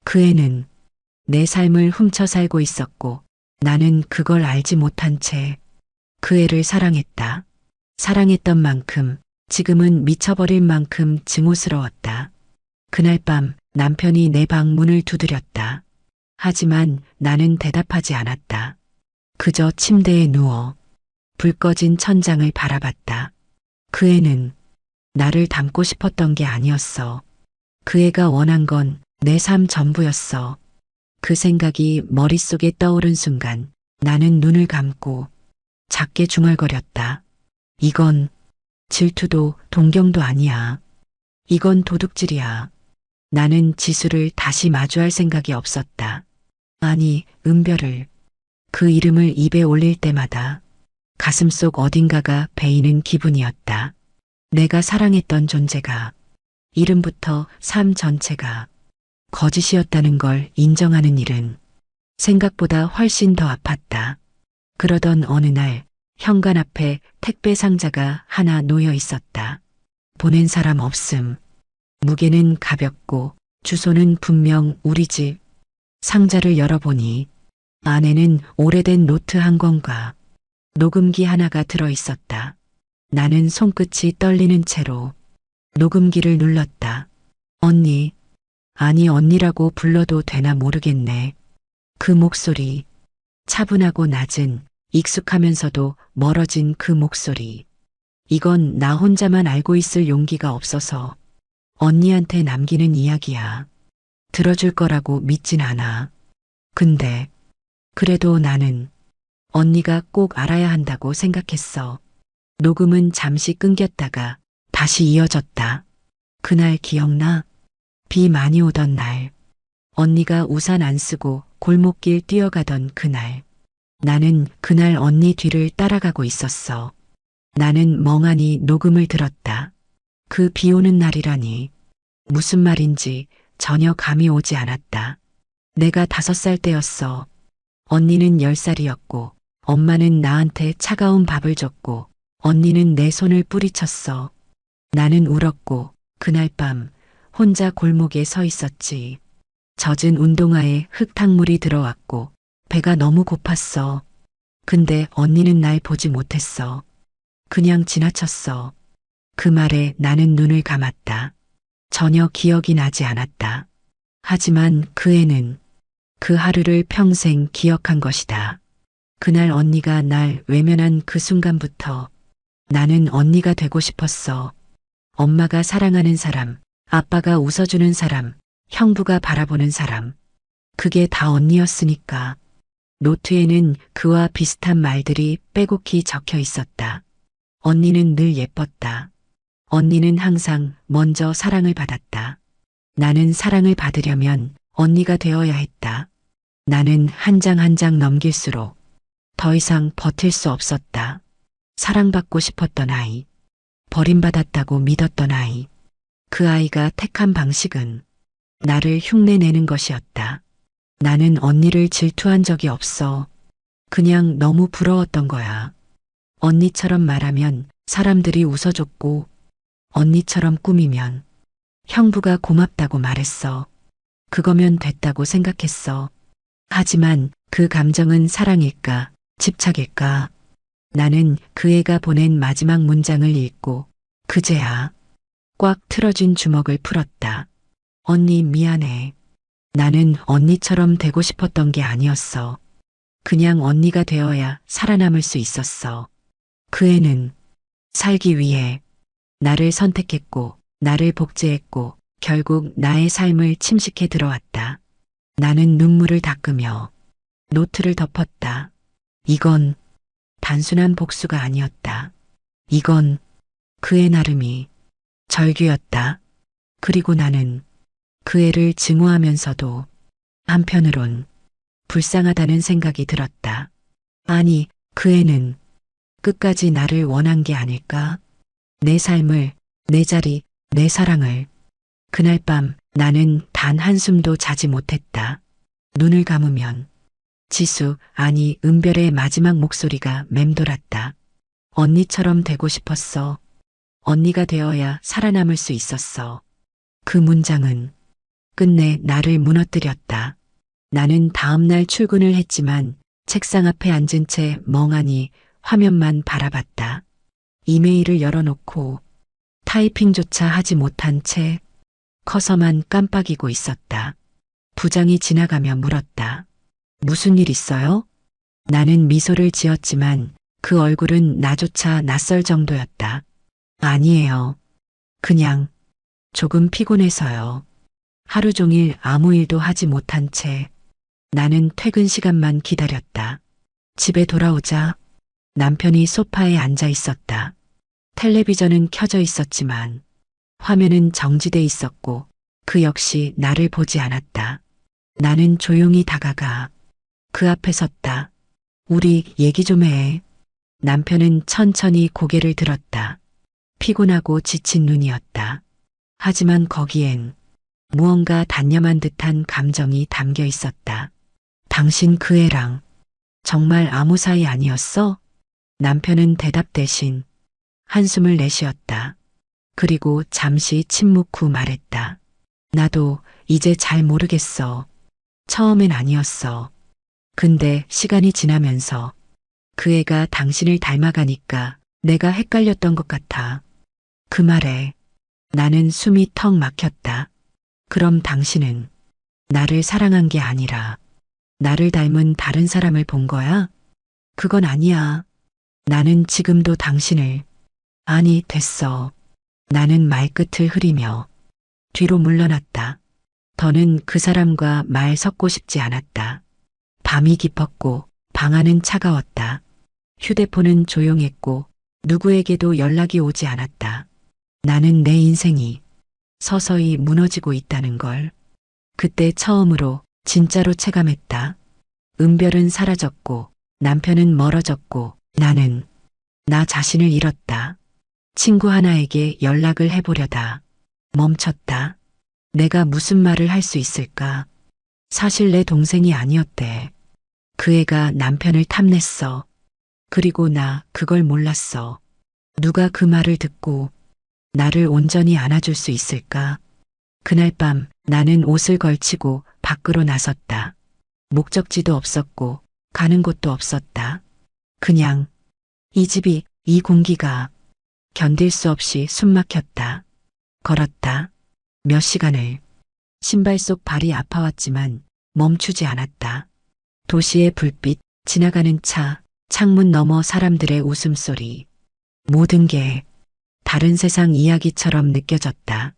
그 애는 내 삶을 훔쳐 살고 있었고 나는 그걸 알지 못한 채 그 애를 사랑했다. 사랑했던 만큼 지금은 미쳐버릴 만큼 증오스러웠다. 그날 밤 남편이 내 방 문을 두드렸다. 하지만 나는 대답하지 않았다. 그저 침대에 누워 불 꺼진 천장을 바라봤다. 그 애는 나를 닮고 싶었던 게 아니었어. 그 애가 원한 건 내 삶 전부였어. 그 생각이 머릿속에 떠오른 순간 나는 눈을 감고 작게 중얼거렸다. 이건 질투도 동경도 아니야. 이건 도둑질이야. 나는 지수를 다시 마주할 생각이 없었다. 아니, 은별을. 그 이름을 입에 올릴 때마다 가슴속 어딘가가 베이는 기분이었다. 내가 사랑했던 존재가, 이름부터 삶 전체가 거짓이었다는 걸 인정하는 일은 생각보다 훨씬 더 아팠다. 그러던 어느 날 현관 앞에 택배 상자가 하나 놓여 있었다. 보낸 사람 없음. 무게는 가볍고 주소는 분명 우리 집. 상자를 열어보니 안에는 오래된 노트 한 권과 녹음기 하나가 들어 있었다. 나는 손끝이 떨리는 채로 녹음기를 눌렀다. 언니, 아니 언니라고 불러도 되나 모르겠네. 그 목소리, 차분하고 낮은, 익숙하면서도 멀어진 그 목소리. 이건 나 혼자만 알고 있을 용기가 없어서 언니한테 남기는 이야기야. 들어줄 거라고 믿진 않아. 근데 그래도 나는 언니가 꼭 알아야 한다고 생각했어. 녹음은 잠시 끊겼다가 다시 이어졌다. 그날 기억나? 비 많이 오던 날. 언니가 우산 안 쓰고 골목길 뛰어가던 그날. 나는 그날 언니 뒤를 따라가고 있었어. 나는 멍하니 녹음을 들었다. 그 비 오는 날이라니. 무슨 말인지 전혀 감이 오지 않았다. 내가 5살 때였어. 언니는 10살이었고 엄마는 나한테 차가운 밥을 줬고 언니는 내 손을 뿌리쳤어. 나는 울었고 그날 밤 혼자 골목에 서 있었지. 젖은 운동화에 흙탕물이 들어왔고 배가 너무 고팠어. 근데 언니는 날 보지 못했어. 그냥 지나쳤어. 그 말에 나는 눈을 감았다. 전혀 기억이 나지 않았다. 하지만 그 애는 그 하루를 평생 기억한 것이다. 그날 언니가 날 외면한 그 순간부터 나는 언니가 되고 싶었어. 엄마가 사랑하는 사람, 아빠가 웃어주는 사람, 형부가 바라보는 사람. 그게 다 언니였으니까. 노트에는 그와 비슷한 말들이 빼곡히 적혀 있었다. 언니는 늘 예뻤다. 언니는 항상 먼저 사랑을 받았다. 나는 사랑을 받으려면 언니가 되어야 했다. 나는 한 장 한 장 넘길수록 더 이상 버틸 수 없었다. 사랑받고 싶었던 아이, 버림받았다고 믿었던 아이. 그 아이가 택한 방식은 나를 흉내내는 것이었다. 나는 언니를 질투한 적이 없어. 그냥 너무 부러웠던 거야. 언니처럼 말하면 사람들이 웃어줬고 언니처럼 꾸미면 형부가 고맙다고 말했어. 그거면 됐다고 생각했어. 하지만 그 감정은 사랑일까, 집착일까? 나는 그 애가 보낸 마지막 문장을 읽고 그제야 꽉 틀어진 주먹을 풀었다. 언니 미안해. 나는 언니처럼 되고 싶었던 게 아니었어. 그냥 언니가 되어야 살아남을 수 있었어. 그 애는 살기 위해 나를 선택했고 나를 복제했고 결국 나의 삶을 침식해 들어왔다. 나는 눈물을 닦으며 노트를 덮었다. 이건 단순한 복수가 아니었다. 이건 그의 나름이 절규였다. 그리고 나는 그 애를 증오하면서도 한편으론 불쌍하다는 생각이 들었다. 아니, 그 애는 끝까지 나를 원한 게 아닐까? 내 삶을, 내 자리, 내 사랑을. 그날 밤 나는 단 한숨도 자지 못했다. 눈을 감으면 지수, 아니 은별의 마지막 목소리가 맴돌았다. 언니처럼 되고 싶었어. 언니가 되어야 살아남을 수 있었어. 그 문장은 끝내 나를 무너뜨렸다. 나는 다음날 출근을 했지만 책상 앞에 앉은 채 멍하니 화면만 바라봤다. 이메일을 열어놓고 타이핑조차 하지 못한 채 커서만 깜빡이고 있었다. 부장이 지나가며 물었다. 무슨 일 있어요? 나는 미소를 지었지만 그 얼굴은 나조차 낯설 정도였다. 아니에요. 그냥 조금 피곤해서요. 하루 종일 아무 일도 하지 못한 채 나는 퇴근 시간만 기다렸다. 집에 돌아오자 남편이 소파에 앉아 있었다. 텔레비전은 켜져 있었지만 화면은 정지돼 있었고 그 역시 나를 보지 않았다. 나는 조용히 다가가 그 앞에 섰다. 우리 얘기 좀 해. 남편은 천천히 고개를 들었다. 피곤하고 지친 눈이었다. 하지만 거기엔 무언가 단념한 듯한 감정이 담겨 있었다. 당신 그 애랑 정말 아무 사이 아니었어? 남편은 대답 대신 한숨을 내쉬었다. 그리고 잠시 침묵 후 말했다. 나도 이제 잘 모르겠어. 처음엔 아니었어. 근데 시간이 지나면서 그 애가 당신을 닮아가니까 내가 헷갈렸던 것 같아. 그 말에 나는 숨이 턱 막혔다. 그럼 당신은 나를 사랑한 게 아니라 나를 닮은 다른 사람을 본 거야? 그건 아니야. 나는 지금도 당신을. 아니, 됐어. 나는 말끝을 흐리며 뒤로 물러났다. 더는 그 사람과 말 섞고 싶지 않았다. 밤이 깊었고 방 안은 차가웠다. 휴대폰은 조용했고 누구에게도 연락이 오지 않았다. 나는 내 인생이 서서히 무너지고 있다는 걸 그때 처음으로 진짜로 체감했다. 은별은 사라졌고 남편은 멀어졌고 나는 나 자신을 잃었다. 친구 하나에게 연락을 해보려다 멈췄다. 내가 무슨 말을 할 수 있을까? 사실 내 동생이 아니었대. 그 애가 남편을 탐냈어. 그리고 나 그걸 몰랐어. 누가 그 말을 듣고 나를 온전히 안아줄 수 있을까? 그날 밤 나는 옷을 걸치고 밖으로 나섰다. 목적지도 없었고 가는 곳도 없었다. 그냥 이 집이, 이 공기가 견딜 수 없이 숨막혔다. 걸었다. 몇 시간을. 신발 속 발이 아파왔지만 멈추지 않았다. 도시의 불빛, 지나가는 차, 창문 너머 사람들의 웃음소리. 모든 게 다른 세상 이야기처럼 느껴졌다.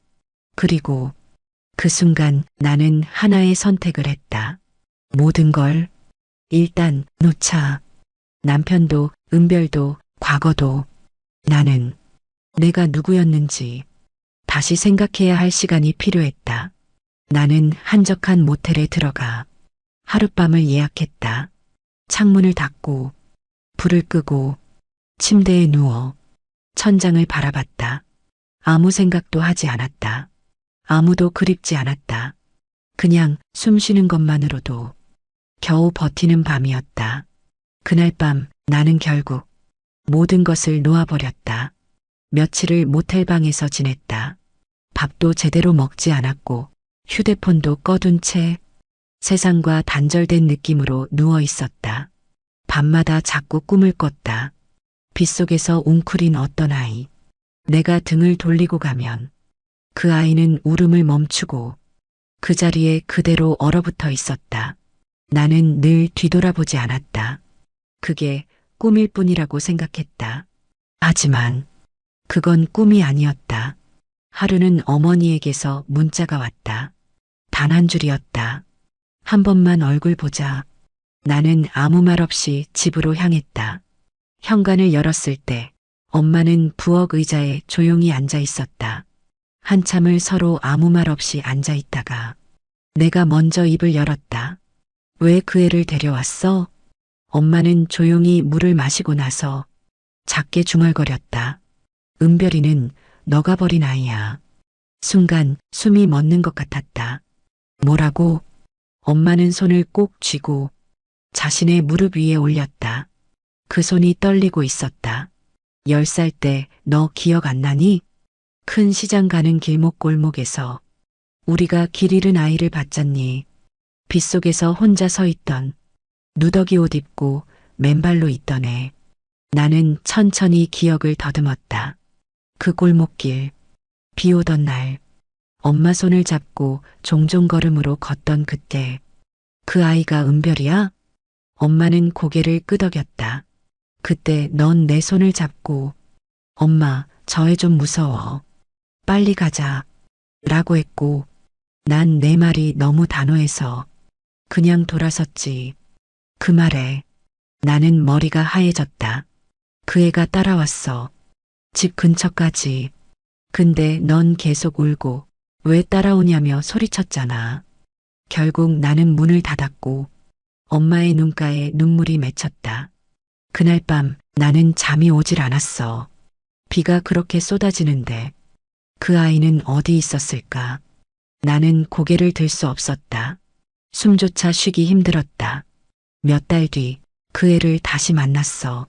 그리고 그 순간 나는 하나의 선택을 했다. 모든 걸 일단 놓자. 남편도, 은별도, 과거도. 나는 내가 누구였는지 다시 생각해야 할 시간이 필요했다. 나는 한적한 모텔에 들어가 하룻밤을 예약했다. 창문을 닫고 불을 끄고 침대에 누워 천장을 바라봤다. 아무 생각도 하지 않았다. 아무도 그립지 않았다. 그냥 숨 쉬는 것만으로도 겨우 버티는 밤이었다. 그날 밤 나는 결국 모든 것을 놓아버렸다. 며칠을 모텔방에서 지냈다. 밥도 제대로 먹지 않았고 휴대폰도 꺼둔 채 세상과 단절된 느낌으로 누워 있었다. 밤마다 자꾸 꿈을 꿨다. 빗속에서 웅크린 어떤 아이. 내가 등을 돌리고 가면 그 아이는 울음을 멈추고 그 자리에 그대로 얼어붙어 있었다. 나는 늘 뒤돌아보지 않았다. 그게 꿈일 뿐이라고 생각했다. 하지만 그건 꿈이 아니었다. 하루는 어머니에게서 문자가 왔다. 단 한 줄이었다. 한 번만 얼굴 보자. 나는 아무 말 없이 집으로 향했다. 현관을 열었을 때 엄마는 부엌 의자에 조용히 앉아 있었다. 한참을 서로 아무 말 없이 앉아 있다가 내가 먼저 입을 열었다. 왜 그 애를 데려왔어? 엄마는 조용히 물을 마시고 나서 작게 중얼거렸다. 은별이는 너가 버린 아이야. 순간 숨이 멎는 것 같았다. 뭐라고? 엄마는 손을 꼭 쥐고 자신의 무릎 위에 올렸다. 그 손이 떨리고 있었다. 10살 때 너 기억 안 나니? 큰 시장 가는 길목 골목에서 우리가 길 잃은 아이를 봤잖니. 빗속에서 혼자 서 있던 누더기 옷 입고 맨발로 있던 애. 나는 천천히 기억을 더듬었다. 그 골목길, 비 오던 날, 엄마 손을 잡고 종종 걸음으로 걷던 그때, 그 아이가 은별이야? 엄마는 고개를 끄덕였다. 그때 넌 내 손을 잡고, 엄마, 저 애 좀 무서워. 빨리 가자. 라고 했고, 난 내 말이 너무 단호해서 그냥 돌아섰지. 그 말에 나는 머리가 하얘졌다. 그 애가 따라왔어. 집 근처까지. 근데 넌 계속 울고 왜 따라오냐며 소리쳤잖아. 결국 나는 문을 닫았고 엄마의 눈가에 눈물이 맺혔다. 그날 밤 나는 잠이 오질 않았어. 비가 그렇게 쏟아지는데 그 아이는 어디 있었을까? 나는 고개를 들 수 없었다. 숨조차 쉬기 힘들었다. 몇 달 뒤 그 애를 다시 만났어.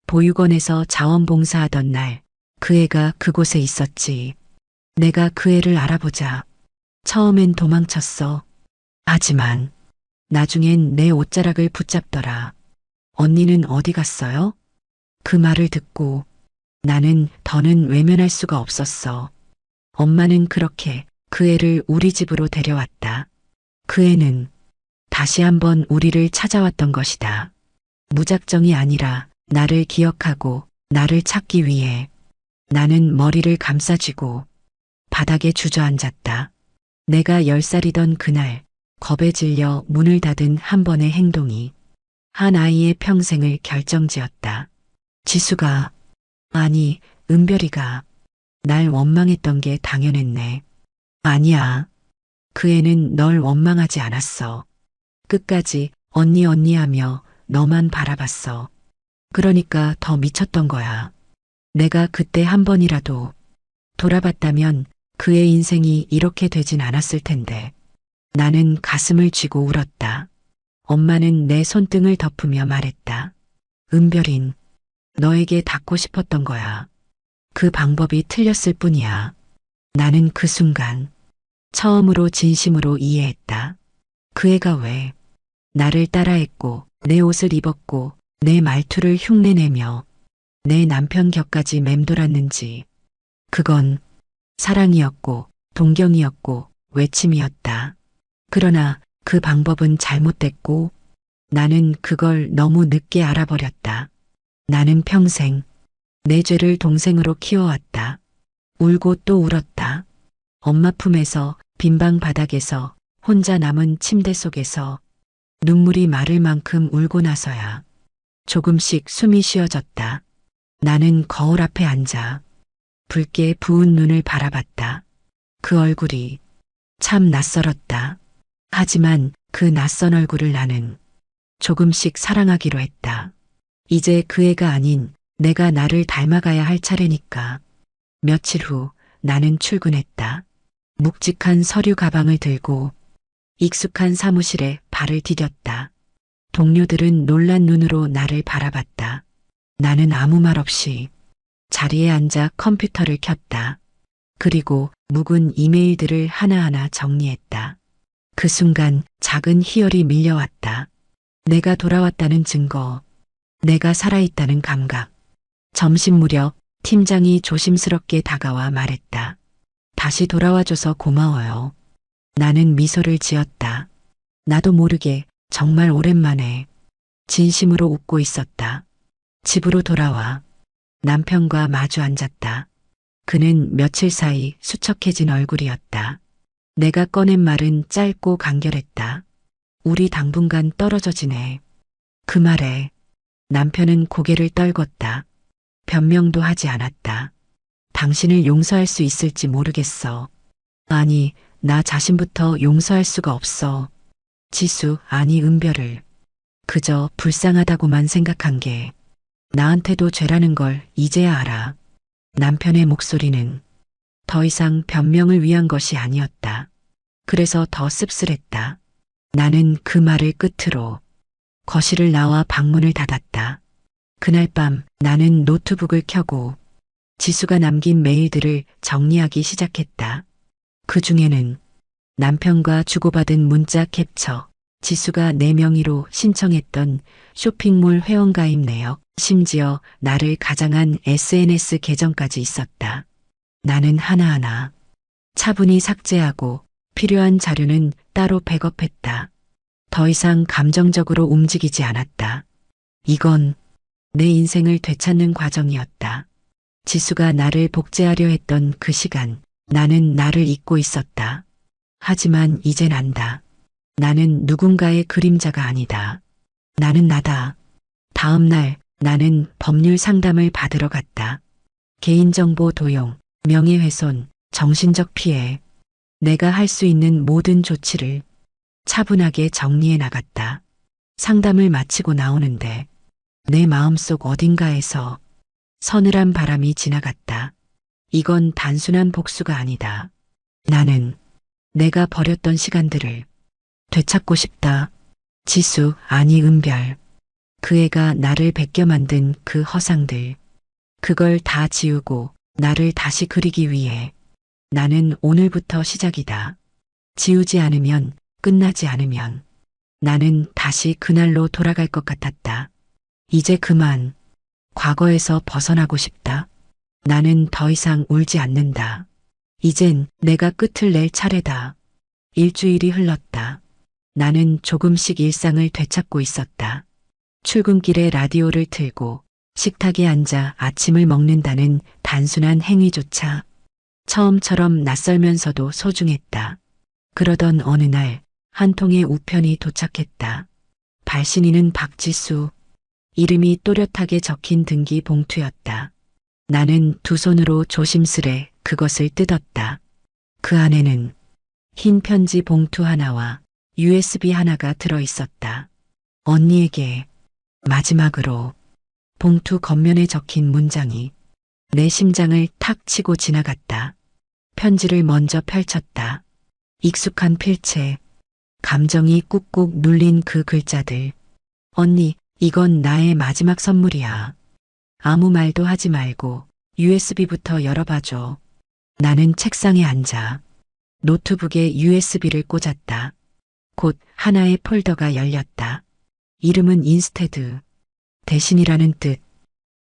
보육원에서 자원봉사하던 날 그 애가 그곳에 있었지. 내가 그 애를 알아보자. 처음엔 도망쳤어. 하지만 나중엔 내 옷자락을 붙잡더라. 언니는 어디 갔어요? 그 말을 듣고 나는 더는 외면할 수가 없었어. 엄마는 그렇게 그 애를 우리 집으로 데려왔다. 그 애는 다시 한번 우리를 찾아왔던 것이다. 무작정이 아니라 나를 기억하고 나를 찾기 위해. 나는 머리를 감싸쥐고 바닥에 주저앉았다. 내가 10살이던 그날 겁에 질려 문을 닫은 한 번의 행동이 한 아이의 평생을 결정지었다. 지수가, 아니, 은별이가 날 원망했던 게 당연했네. 아니야. 그 애는 널 원망하지 않았어. 끝까지 언니 언니 하며 너만 바라봤어. 그러니까 더 미쳤던 거야. 내가 그때 한 번이라도 돌아봤다면 그의 인생이 이렇게 되진 않았을 텐데. 나는 가슴을 쥐고 울었다. 엄마는 내 손등을 덮으며 말했다. 은별인, 너에게 닿고 싶었던 거야. 그 방법이 틀렸을 뿐이야. 나는 그 순간 처음으로 진심으로 이해했다. 그 애가 왜 나를 따라했고 내 옷을 입었고 내 말투를 흉내내며 내 남편 곁까지 맴돌았는지. 그건 사랑이었고 동경이었고 외침이었다. 그러나 그 방법은 잘못됐고 나는 그걸 너무 늦게 알아버렸다. 나는 평생 내 죄를 동생으로 키워왔다. 울고 또 울었다. 엄마 품에서 빈방 바닥에서 혼자 남은 침대 속에서 눈물이 마를 만큼 울고 나서야 조금씩 숨이 쉬어졌다. 나는 거울 앞에 앉아 붉게 부은 눈을 바라봤다. 그 얼굴이 참 낯설었다. 하지만 그 낯선 얼굴을 나는 조금씩 사랑하기로 했다. 이제 그 애가 아닌 내가 나를 닮아가야 할 차례니까. 며칠 후 나는 출근했다. 묵직한 서류 가방을 들고 익숙한 사무실에 발을 디뎠다. 동료들은 놀란 눈으로 나를 바라봤다. 나는 아무 말 없이 자리에 앉아 컴퓨터를 켰다. 그리고 묵은 이메일들을 하나하나 정리했다. 그 순간 작은 희열이 밀려왔다. 내가 돌아왔다는 증거, 내가 살아있다는 감각. 점심 무렵 팀장이 조심스럽게 다가와 말했다. 다시 돌아와줘서 고마워요. 나는 미소를 지었다. 나도 모르게 정말 오랜만에 진심으로 웃고 있었다. 집으로 돌아와 남편과 마주 앉았다. 그는 며칠 사이 수척해진 얼굴이었다. 내가 꺼낸 말은 짧고 간결했다. 우리 당분간 떨어져 지내. 그 말에 남편은 고개를 떨궜다. 변명도 하지 않았다. 당신을 용서할 수 있을지 모르겠어. 아니, 나 자신부터 용서할 수가 없어. 지수, 아니 은별을. 그저 불쌍하다고만 생각한 게 나한테도 죄라는 걸 이제야 알아. 남편의 목소리는 더 이상 변명을 위한 것이 아니었다. 그래서 더 씁쓸했다. 나는 그 말을 끝으로 거실을 나와 방문을 닫았다. 그날 밤 나는 노트북을 켜고 지수가 남긴 메일들을 정리하기 시작했다. 그 중에는 남편과 주고받은 문자 캡처, 지수가 내 명의로 신청했던 쇼핑몰 회원가입 내역, 심지어 나를 가장한 SNS 계정까지 있었다. 나는 하나하나 차분히 삭제하고 필요한 자료는 따로 백업했다. 더 이상 감정적으로 움직이지 않았다. 이건 내 인생을 되찾는 과정이었다. 지수가 나를 복제하려 했던 그 시간, 나는 나를 잊고 있었다. 하지만 이젠 안다. 나는 누군가의 그림자가 아니다. 나는 나다. 다음 날 나는 법률 상담을 받으러 갔다. 개인정보 도용, 명예훼손, 정신적 피해. 내가 할 수 있는 모든 조치를 차분하게 정리해 나갔다. 상담을 마치고 나오는데 내 마음속 어딘가에서 서늘한 바람이 지나갔다. 이건 단순한 복수가 아니다. 나는 내가 버렸던 시간들을 되찾고 싶다. 지수, 아니 은별. 그 애가 나를 베껴 만든 그 허상들. 그걸 다 지우고 나를 다시 그리기 위해 나는 오늘부터 시작이다. 지우지 않으면, 끝나지 않으면 나는 다시 그날로 돌아갈 것 같았다. 이제 그만 과거에서 벗어나고 싶다. 나는 더 이상 울지 않는다. 이젠 내가 끝을 낼 차례다. 일주일이 흘렀다. 나는 조금씩 일상을 되찾고 있었다. 출근길에 라디오를 틀고 식탁에 앉아 아침을 먹는다는 단순한 행위조차 처음처럼 낯설면서도 소중했다. 그러던 어느 날 한 통의 우편이 도착했다. 발신인은 박지수. 이름이 또렷하게 적힌 등기 봉투였다. 나는 두 손으로 조심스레 그것을 뜯었다. 그 안에는 흰 편지 봉투 하나와 USB 하나가 들어 있었다. 언니에게 마지막으로. 봉투 겉면에 적힌 문장이 내 심장을 탁 치고 지나갔다. 편지를 먼저 펼쳤다. 익숙한 필체, 감정이 꾹꾹 눌린 그 글자들. 언니, 이건 나의 마지막 선물이야. 아무 말도 하지 말고 USB부터 열어봐줘. 나는 책상에 앉아 노트북에 USB를 꽂았다. 곧 하나의 폴더가 열렸다. 이름은 인스테드. 대신이라는 뜻.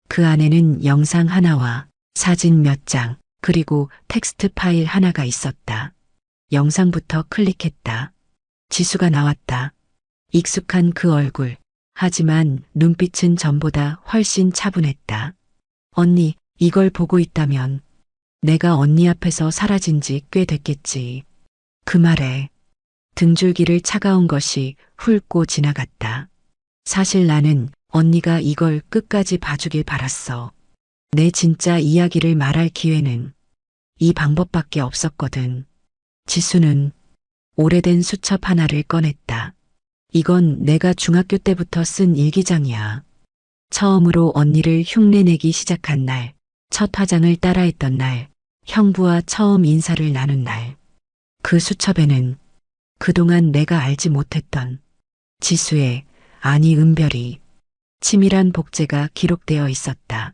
그 안에는 영상 하나와 사진 몇 장, 그리고 텍스트 파일 하나가 있었다. 영상부터 클릭했다. 지수가 나왔다. 익숙한 그 얼굴. 하지만 눈빛은 전보다 훨씬 차분했다. 언니, 이걸 보고 있다면 내가 언니 앞에서 사라진 지 꽤 됐겠지. 그 말에 등줄기를 차가운 것이 훑고 지나갔다. 사실 나는 언니가 이걸 끝까지 봐주길 바랐어. 내 진짜 이야기를 말할 기회는 이 방법밖에 없었거든. 지수는 오래된 수첩 하나를 꺼냈다. 이건 내가 중학교 때부터 쓴 일기장이야. 처음으로 언니를 흉내내기 시작한 날, 첫 화장을 따라했던 날, 형부와 처음 인사를 나눈 날. 그 수첩에는 그동안 내가 알지 못했던 지수의, 아니 은별이 치밀한 복제가 기록되어 있었다.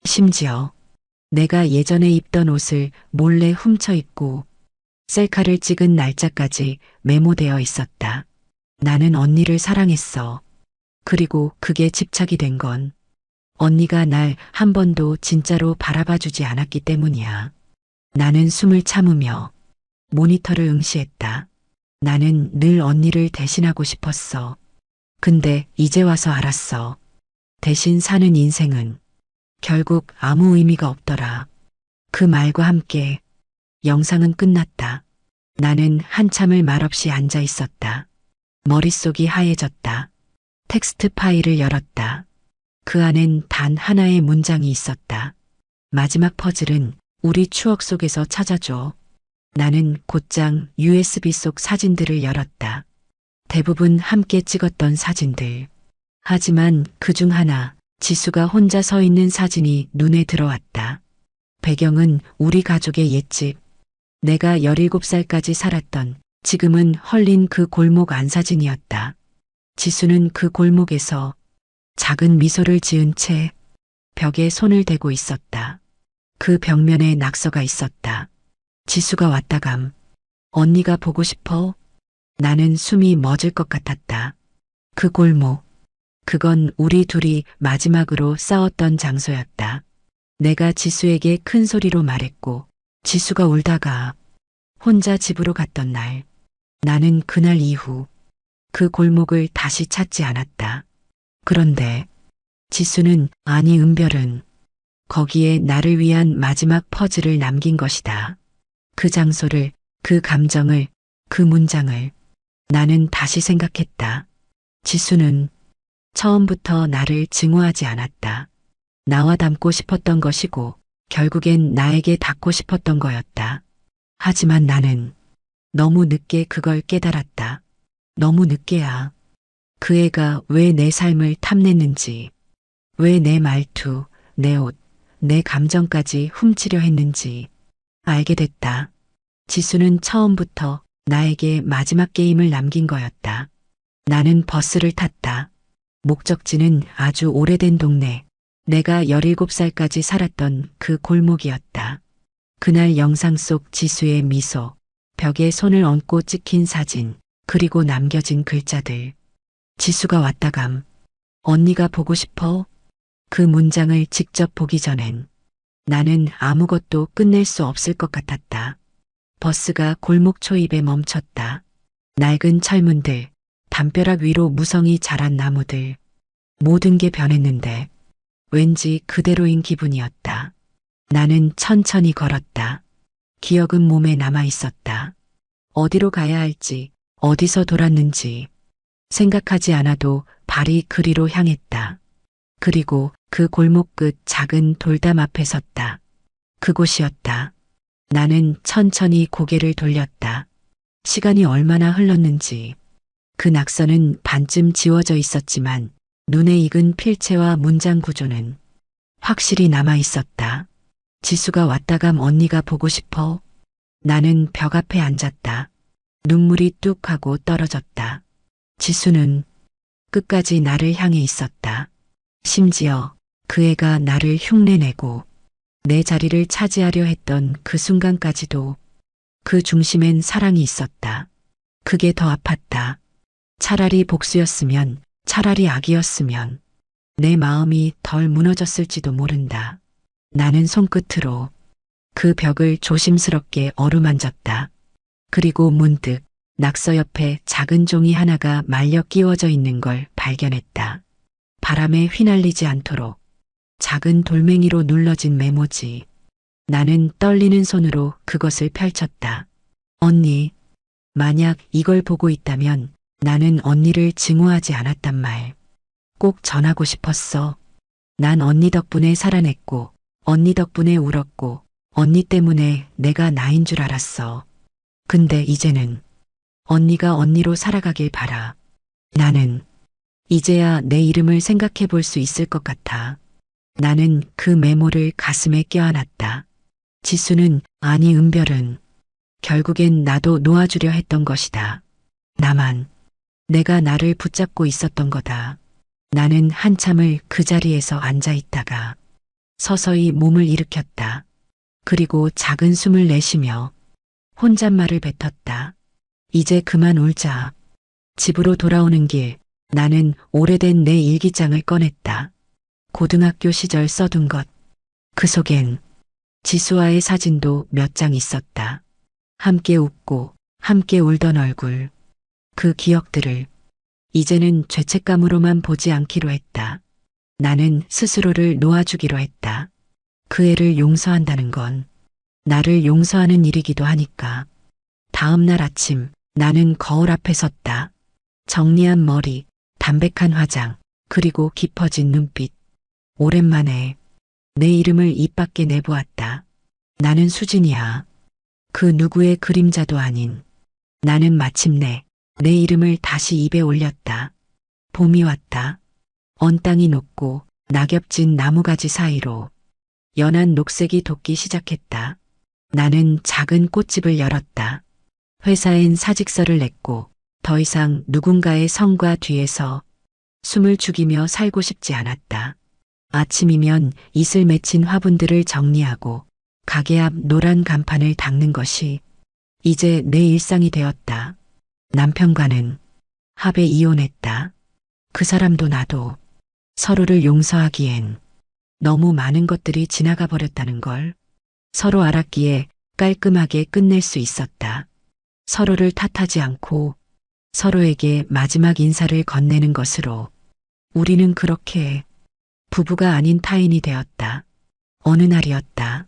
심지어 내가 예전에 입던 옷을 몰래 훔쳐 입고 셀카를 찍은 날짜까지 메모되어 있었다. 나는 언니를 사랑했어. 그리고 그게 집착이 된 건 언니가 날 한 번도 진짜로 바라봐 주지 않았기 때문이야. 나는 숨을 참으며 모니터를 응시했다. 나는 늘 언니를 대신하고 싶었어. 근데 이제 와서 알았어. 대신 사는 인생은 결국 아무 의미가 없더라. 그 말과 함께 영상은 끝났다. 나는 한참을 말없이 앉아 있었다. 머릿속이 하얘졌다. 텍스트 파일을 열었다. 그 안엔 단 하나의 문장이 있었다. 마지막 퍼즐은 우리 추억 속에서 찾아줘. 나는 곧장 USB 속 사진들을 열었다. 대부분 함께 찍었던 사진들. 하지만 그중 하나, 지수가 혼자 서 있는 사진이 눈에 들어왔다. 배경은 우리 가족의 옛집. 내가 17살까지 살았던, 지금은 헐린 그 골목 안 사진이었다. 지수는 그 골목에서 작은 미소를 지은 채 벽에 손을 대고 있었다. 그 벽면에 낙서가 있었다. 지수가 왔다감. 언니가 보고 싶어? 나는 숨이 멎을 것 같았다. 그 골목. 그건 우리 둘이 마지막으로 싸웠던 장소였다. 내가 지수에게 큰 소리로 말했고 지수가 울다가 혼자 집으로 갔던 날. 나는 그날 이후 그 골목을 다시 찾지 않았다. 그런데 지수는, 아니 은별은 거기에 나를 위한 마지막 퍼즐을 남긴 것이다. 그 장소를, 그 감정을, 그 문장을 나는 다시 생각했다. 지수는 처음부터 나를 증오하지 않았다. 나와 닮고 싶었던 것이고 결국엔 나에게 닿고 싶었던 거였다. 하지만 나는 너무 늦게 그걸 깨달았다. 너무 늦게야. 그 애가 왜 내 삶을 탐냈는지, 왜 내 말투, 내 옷, 내 감정까지 훔치려 했는지 알게 됐다. 지수는 처음부터 나에게 마지막 게임을 남긴 거였다. 나는 버스를 탔다. 목적지는 아주 오래된 동네. 내가 17살까지 살았던 그 골목이었다. 그날 영상 속 지수의 미소, 벽에 손을 얹고 찍힌 사진, 그리고 남겨진 글자들. 지수가 왔다감. 언니가 보고 싶어? 그 문장을 직접 보기 전엔 나는 아무것도 끝낼 수 없을 것 같았다. 버스가 골목 초입에 멈췄다. 낡은 철문들, 담벼락 위로 무성이 자란 나무들. 모든 게 변했는데 왠지 그대로인 기분이었다. 나는 천천히 걸었다. 기억은 몸에 남아 있었다. 어디로 가야 할지, 어디서 돌았는지 생각하지 않아도 발이 그리로 향했다. 그리고 그 골목 끝 작은 돌담 앞에 섰다. 그곳이었다. 나는 천천히 고개를 돌렸다. 시간이 얼마나 흘렀는지. 그 낙서는 반쯤 지워져 있었지만 눈에 익은 필체와 문장 구조는 확실히 남아 있었다. 지수가 왔다감 언니가 보고 싶어? 나는 벽 앞에 앉았다. 눈물이 뚝 하고 떨어졌다. 지수는 끝까지 나를 향해 있었다. 심지어 그 애가 나를 흉내내고 내 자리를 차지하려 했던 그 순간까지도 그 중심엔 사랑이 있었다. 그게 더 아팠다. 차라리 복수였으면, 차라리 악이었으면 내 마음이 덜 무너졌을지도 모른다. 나는 손끝으로 그 벽을 조심스럽게 어루만졌다. 그리고 문득 낙서 옆에 작은 종이 하나가 말려 끼워져 있는 걸 발견했다. 바람에 휘날리지 않도록 작은 돌멩이로 눌러진 메모지. 나는 떨리는 손으로 그것을 펼쳤다. 언니, 만약 이걸 보고 있다면 나는 언니를 증오하지 않았단 말. 꼭 전하고 싶었어. 난 언니 덕분에 살아냈고, 언니 덕분에 울었고, 언니 때문에 내가 나인 줄 알았어. 근데 이제는 언니가 언니로 살아가길 바라. 나는 이제야 내 이름을 생각해 볼 수 있을 것 같아. 나는 그 메모를 가슴에 껴안았다. 지수는, 아니 은별은 결국엔 나도 놓아주려 했던 것이다. 나만, 내가 나를 붙잡고 있었던 거다. 나는 한참을 그 자리에서 앉아 있다가 서서히 몸을 일으켰다. 그리고 작은 숨을 내쉬며 혼잣말을 뱉었다. 이제 그만 울자. 집으로 돌아오는 길, 나는 오래된 내 일기장을 꺼냈다. 고등학교 시절 써둔 것. 그 속엔 지수와의 사진도 몇 장 있었다. 함께 웃고 함께 울던 얼굴. 그 기억들을 이제는 죄책감으로만 보지 않기로 했다. 나는 스스로를 놓아주기로 했다. 그 애를 용서한다는 건 나를 용서하는 일이기도 하니까. 다음 날 아침 나는 거울 앞에 섰다. 정리한 머리, 담백한 화장, 그리고 깊어진 눈빛. 오랜만에 내 이름을 입 밖에 내보았다. 나는 수진이야. 그 누구의 그림자도 아닌. 나는 마침내 내 이름을 다시 입에 올렸다. 봄이 왔다. 언 땅이 녹고 낙엽진 나무가지 사이로 연한 녹색이 돋기 시작했다. 나는 작은 꽃집을 열었다. 회사엔 사직서를 냈고 더 이상 누군가의 성과 뒤에서 숨을 죽이며 살고 싶지 않았다. 아침이면 이슬 맺힌 화분들을 정리하고 가게 앞 노란 간판을 닦는 것이 이제 내 일상이 되었다. 남편과는 합의 이혼했다. 그 사람도 나도 서로를 용서하기엔 너무 많은 것들이 지나가 버렸다는 걸 서로 알았기에 깔끔하게 끝낼 수 있었다. 서로를 탓하지 않고 서로에게 마지막 인사를 건네는 것으로 우리는 그렇게 부부가 아닌 타인이 되었다. 어느 날이었다.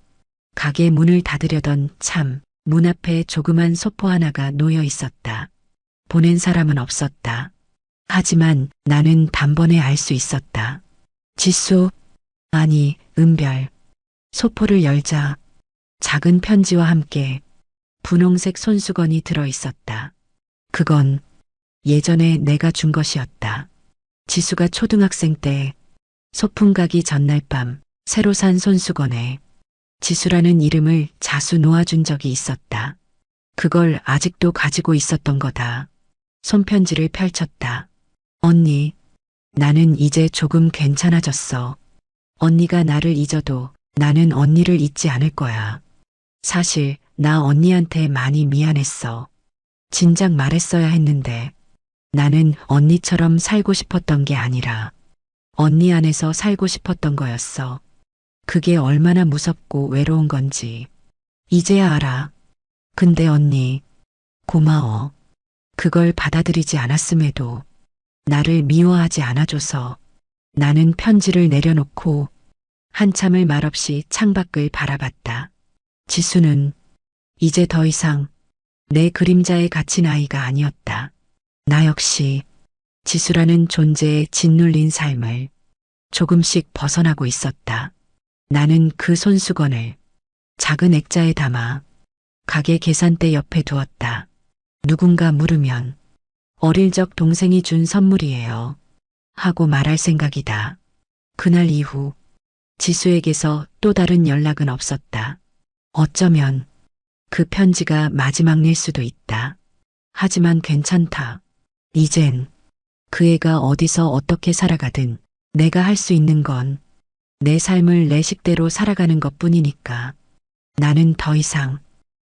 가게 문을 닫으려던 참, 문 앞에 조그만 소포 하나가 놓여 있었다. 보낸 사람은 없었다. 하지만 나는 단번에 알 수 있었다. 지수, 아니, 은별. 소포를 열자 작은 편지와 함께 분홍색 손수건이 들어 있었다. 그건 예전에 내가 준 것이었다. 지수가 초등학생 때 소풍 가기 전날 밤 새로 산 손수건에 지수라는 이름을 자수 놓아준 적이 있었다. 그걸 아직도 가지고 있었던 거다. 손편지를 펼쳤다. 언니, 나는 이제 조금 괜찮아졌어. 언니가 나를 잊어도 나는 언니를 잊지 않을 거야. 사실 나 언니한테 많이 미안했어. 진작 말했어야 했는데 나는 언니처럼 살고 싶었던 게 아니라 언니 안에서 살고 싶었던 거였어. 그게 얼마나 무섭고 외로운 건지 이제야 알아. 근데 언니, 고마워. 그걸 받아들이지 않았음에도 나를 미워하지 않아줘서. 나는 편지를 내려놓고 한참을 말없이 창밖을 바라봤다. 지수는 이제 더 이상 내 그림자에 갇힌 아이가 아니었다. 나 역시 지수라는 존재에 짓눌린 삶을 조금씩 벗어나고 있었다. 나는 그 손수건을 작은 액자에 담아 가게 계산대 옆에 두었다. 누군가 물으면 어릴 적 동생이 준 선물이에요. 하고 말할 생각이다. 그날 이후 지수에게서 또 다른 연락은 없었다. 어쩌면 그 편지가 마지막일 수도 있다. 하지만 괜찮다. 이젠 그 애가 어디서 어떻게 살아가든 내가 할 수 있는 건 내 삶을 내 식대로 살아가는 것뿐이니까. 나는 더 이상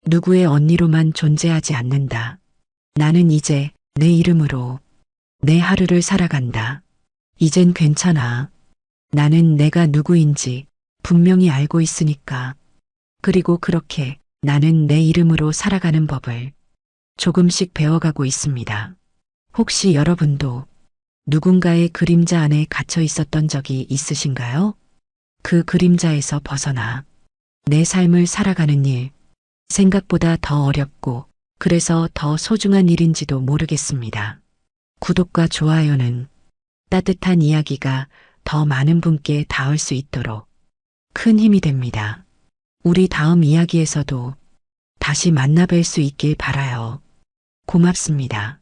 누구의 언니로만 존재하지 않는다. 나는 이제 내 이름으로 내 하루를 살아간다. 이젠 괜찮아. 나는 내가 누구인지 분명히 알고 있으니까. 그리고 그렇게 나는 내 이름으로 살아가는 법을 조금씩 배워가고 있습니다. 혹시 여러분도 누군가의 그림자 안에 갇혀 있었던 적이 있으신가요? 그 그림자에서 벗어나 내 삶을 살아가는 일, 생각보다 더 어렵고 그래서 더 소중한 일인지도 모르겠습니다. 구독과 좋아요는 따뜻한 이야기가 더 많은 분께 닿을 수 있도록 큰 힘이 됩니다. 우리 다음 이야기에서도 다시 만나뵐 수 있길 바라요. 고맙습니다.